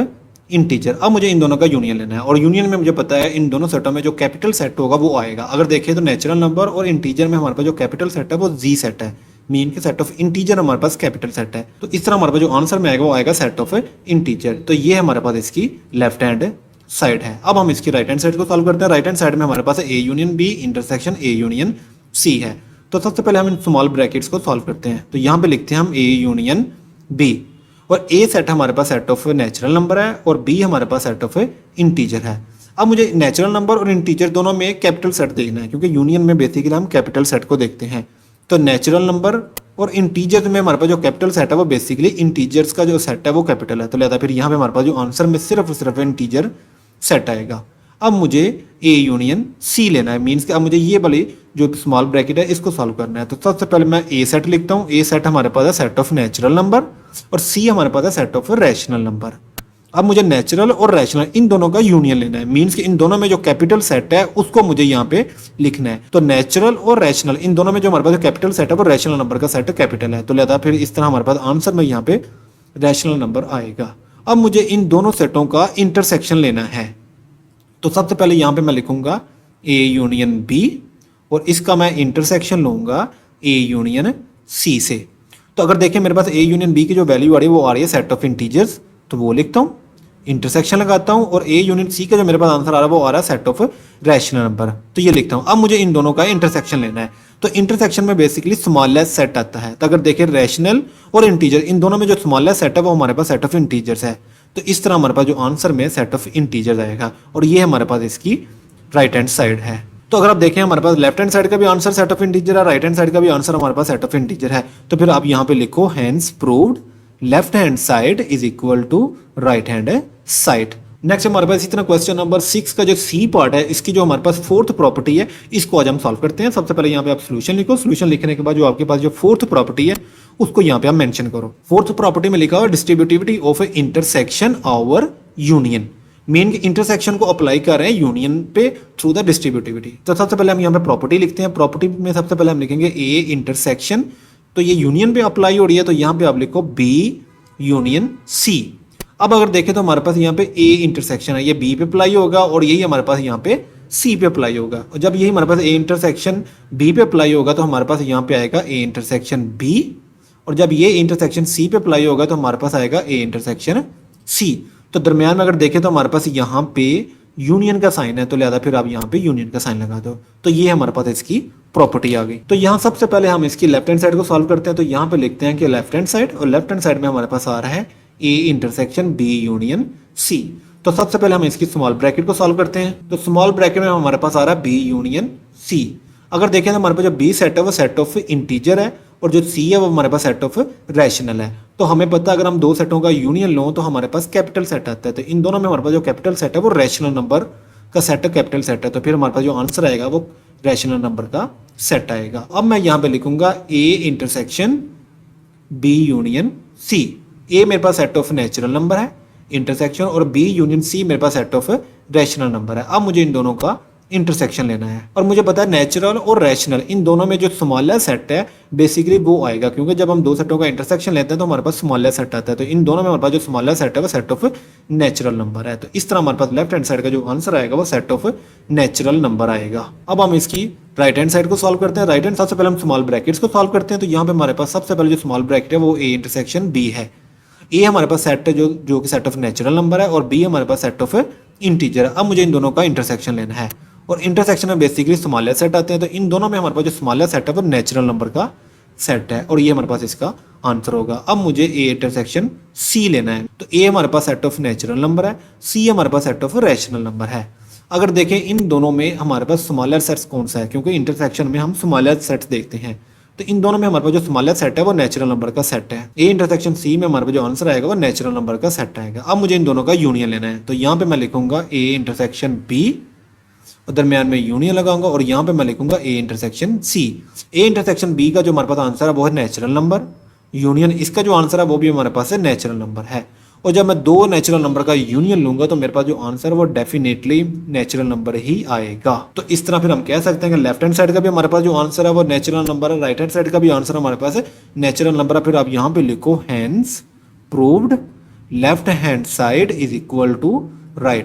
इंटीजर। अब मुझे इन दोनों का यूनियन लेना है, और यूनियन में मुझे पता है इन दोनों सेटों में जो कैपिटल सेट होगा वो आएगा। अगर देखें तो नेचुरल नंबर और इंटीजर में हमारे पास जो कैपिटल सेट है वो जी सेट है, मीन के सेट ऑफ इंटीजर हमारे पास कैपिटल सेट है। तो इस तरह हमारे पास जो आंसर में आएगा वो आएगा सेट ऑफ इंटीजर। तो ये हमारे पास इसकी लेफ्ट हैंड साइड है। अब हम इसकी राइट हैंड साइड को सॉल्व करते हैं। राइट हैंड साइड में हमारे पास A union B intersection A union C है। तो सबसे पहले हम इन स्मॉल ब्रैकेट्स को सॉल्व करते हैं। तो यहाँ पे लिखते हैं हम ए यूनियन बी, और ए सेट हमारे पास सेट ऑफ नेचुरल नंबर है और बी हमारे पास सेट ऑफ इंटीजर है। अब मुझे नेचुरल नंबर और इंटीजर दोनों में कैपिटल सेट देखना है, क्योंकि यूनियन में बेसिकली हम कैपिटल सेट को देखते हैं। तो नेचुरल नंबर और इंटीजर में हमारे पास जो कैपिटल सेट है वो बेसिकली इंटीजर्स का जो सेट है वो कैपिटल है। तो लिहाजा फिर यहाँ पे हमारे पास जो आंसर में सिर्फ और सिर्फ इंटीजर सेट आएगा। अब मुझे ए यूनियन सी लेना है, मीन्स कि अब मुझे ये वाली जो स्मॉल ब्रैकेट है इसको सॉल्व करना है। तो सबसे पहले मैं ए सेट लिखता हूँ। ए सेट हमारे पास है सेट ऑफ नेचुरल नंबर, और सी हमारे पास है सेट ऑफ रैशनल नंबर। अब मुझे नेचुरल और रैशनल इन दोनों का यूनियन लेना है, मीन्स कि इन दोनों में जो कैपिटल सेट है उसको मुझे यहाँ पे लिखना है। तो नेचुरल और रैशनल इन दोनों में जो हमारे पास कैपिटल सेट है वो रैशनल नंबर का सेट कैपिटल है। तो लिहाजा फिर इस तरह हमारे पास आंसर में यहाँ पे रैशनल नंबर आएगा। अब मुझे इन दोनों सेटों का इंटरसेक्शन लेना है। तो सबसे पहले यहाँ पे मैं लिखूंगा ए यूनियन बी, और इसका मैं इंटरसेक्शन लूंगा ए यूनियन सी से। तो अगर देखें मेरे पास ए यूनियन बी की जो वैल्यू आ रही है वो आ रही है सेट ऑफ इंटीजर्स, तो वो लिखता हूँ, इंटरसेक्शन लगाता हूँ, और ए यूनियन सी का जो मेरे पास आंसर आ रहा है वो आ रहा है सेट ऑफ रैशनल नंबर, तो ये लिखता हूँ। अब मुझे इन दोनों का इंटरसेक्शन लेना है। तो इंटरसेक्शन में बेसिकली स्मॉलेस्ट सेट आता है। तो अगर देखें रैशनल और इंटीजर इन दोनों में जो स्मॉलेस्ट सेट है वो हमारे पास सेट ऑफ इंटीजर्स है। तो इस तरह हमारे पास जो आंसर में सेट ऑफ इंटीजर आएगा, और ये हमारे पास इसकी राइट हैंड साइड है। तो अगर आप देखें हमारे पास लेफ्ट हैंड साइड का भी आंसर सेट ऑफ इंटीजर है, राइट हैंड साइड का भी आंसर हमारे पास सेट ऑफ इंटीजर है। तो फिर आप यहाँ पे लिखो hence proved left hand side is equal to right hand side. Next हमारे पास इसी तरह क्वेश्चन नंबर 6 का जो सी पार्ट है इसकी जो हमारे पास फोर्थ प्रॉपर्टी है इसको आज हम सॉल्व करते हैं। सबसे पहले यहाँ पे आप सोल्यूशन लिखो, सोल्यूशन लिखने के बाद जो आपके पास जो फोर्थ प्रॉपर्टी है उसको यहाँ पे आप मेंशन करो। फोर्थ प्रॉपर्टी में लिखा हुआ distributivity of A intersection over union, main intersection को अप्लाई कर रहे हैं यूनियन पे थ्रू द डिस्ट्रीब्यूटिविटी। तो सबसे पहले हम यहाँ पे प्रॉपर्टी लिखते हैं। प्रॉपर्टी में सबसे पहले हम लिखेंगे ए इंटरसेक्शन, तो ये यूनियन पे अप्लाई हो रही है, तो यहाँ पे आप लिखो बी यूनियन सी। अब अगर देखें तो हमारे पास यहाँ पे ए इंटरसेक्शन है, ये बी पे अप्लाई होगा, और यही हमारे पास यहाँ पे सी पे अप्लाई होगा। और जब यही हमारे पास ए इंटरसेक्शन बी पे अप्लाई होगा तो हमारे पास यहाँ पे आएगा ए इंटरसेक्शन बी, और जब ये इंटरसेक्शन सी पे अप्लाई होगा तो हमारे पास आएगा ए इंटरसेक्शन सी। तो दरमियान में अगर देखें तो हमारे पास यहाँ पे यूनियन का साइन है, तो लिहाजा फिर आप यहाँ पे यूनियन का साइन लगा दो। तो ये हमारे पास इसकी प्रॉपर्टी आ गई। तो यहाँ सबसे पहले हम इसकी लेफ्ट हैंड साइड को सॉल्व करते हैं। तो यहाँ पे लिखते हैं कि लेफ्ट हैंड साइड, और लेफ्ट हैंड साइड में हमारे पास आ रहा है A intersection B union C. तो सबसे पहले हम इसकी स्मॉल ब्रैकेट को सॉल्व करते हैं। तो स्मॉल ब्रैकेट में हमारे पास आ रहा है बी यूनियन सी। अगर देखें तो हमारे पास जो बी सेट है वो सेट ऑफ इंटीजर है, और जो सी है वो हमारे पास सेट ऑफ रैशनल है। तो हमें पता है अगर हम दो सेटों का यूनियन लो तो हमारे पास कैपिटल सेट आता है। तो इन दोनों में हमारे पास जो कैपिटल सेट है वो रैशनल नंबर का सेट है, कैपिटल सेट है। तो फिर हमारे पास जो आंसर आएगा वो रैशनल नंबर का सेट आएगा। अब मैं यहाँ पे लिखूंगा A intersection B union C. A मेरे पास सेट ऑफ नेचुरल नंबर है इंटरसेक्शन, और बी यूनियन सी मेरे पास सेट ऑफ रैशनल नंबर है। अब मुझे इन दोनों का इंटरसेक्शन लेना है, और मुझे पता है नेचुरल और रैशनल इन दोनों में जो स्मॉलेस्ट सेट है बेसिकली वो आएगा, क्योंकि जब हम दो सेटों का इंटरसेक्शन लेते हैं तो हमारे पास स्मॉलेस्ट सेट आता है। तो इन दोनों में हमारे पास जो स्मॉलेस्ट सेट है वो सेट ऑफ नेचुरल नंबर है। तो इस तरह हमारे पास लेफ्ट हैंड साइड का जो आंसर आएगा वो सेट ऑफ नेचुरल नंबर आएगा। अब हम इसकी राइट हैंड साइड को सॉल्व करते हैं। राइट हैंड सबसे पहले हम स्मॉल ब्रैकेट्स को सॉल्व करते हैं। तो यहाँ पे हमारे पास सबसे पहले जो स्मॉल ब्रैकेट है वो ए इंटरसेक्शन बी है। ए हमारे पास सेट है जो कि सेट ऑफ नेचुरल नंबर है, और बी हमारे पास सेट ऑफ इंटीजर है। अब मुझे इन दोनों का इंटरसेक्शन लेना है, और इंटरसेक्शन में बेसिकली स्मॉलेस्ट सेट आते हैं। तो इन दोनों में हमारे पास जो स्मॉलेस्ट सेट है वो नेचुरल नंबर का सेट है और ये हमारे पास इसका आंसर होगा। अब मुझे ए इंटरसेक्शन सी लेना है। तो ए हमारे पास सेट ऑफ नेचुरल नंबर है, सी हमारे पास सेट ऑफ रैशनल नंबर है। अगर देखें इन दोनों में हमारे पास स्मॉलर सेट्स कौन सा है, क्योंकि इंटरसेक्शन में हम स्मॉलर सेट्स देखते हैं। तो इन दोनों में हमारे पास जो स्मॉलर सेट है वो नेचुरल नंबर का सेट है। ए इंटरसेक्शन सी में हमारे पास जो आंसर आएगा वो नेचुरल नंबर का सेट आएगा। अब मुझे इन दोनों का यूनियन लेना है। तो यहाँ पे मैं लिखूंगा ए इंटरसेक्शन बी और दरमियान में यूनियन लगाऊंगा और यहाँ पे मैं लिखूंगा A intersection C. A intersection B का जो हमारे पास आंसर है वो है नेचुरल नंबर, यूनियन इसका जो आंसर है वो भी हमारे पास है नेचुरल नंबर है। और जब मैं दो नेचुरल नंबर का यूनियन लूंगा तो मेरे पास जो आंसर है वो डेफिनेटली नेचुरल नंबर ही आएगा। तो इस तरह फिर हम कह सकते हैं कि लेफ्ट हैंड साइड का भी हमारे पास जो आंसर है वो नेचुरल नंबर है, राइट हैंड साइड का भी आंसर हमारे पास है नेचुरल नंबर है। फिर आप यहाँ पे लिखो hence proved left hand side is equal to right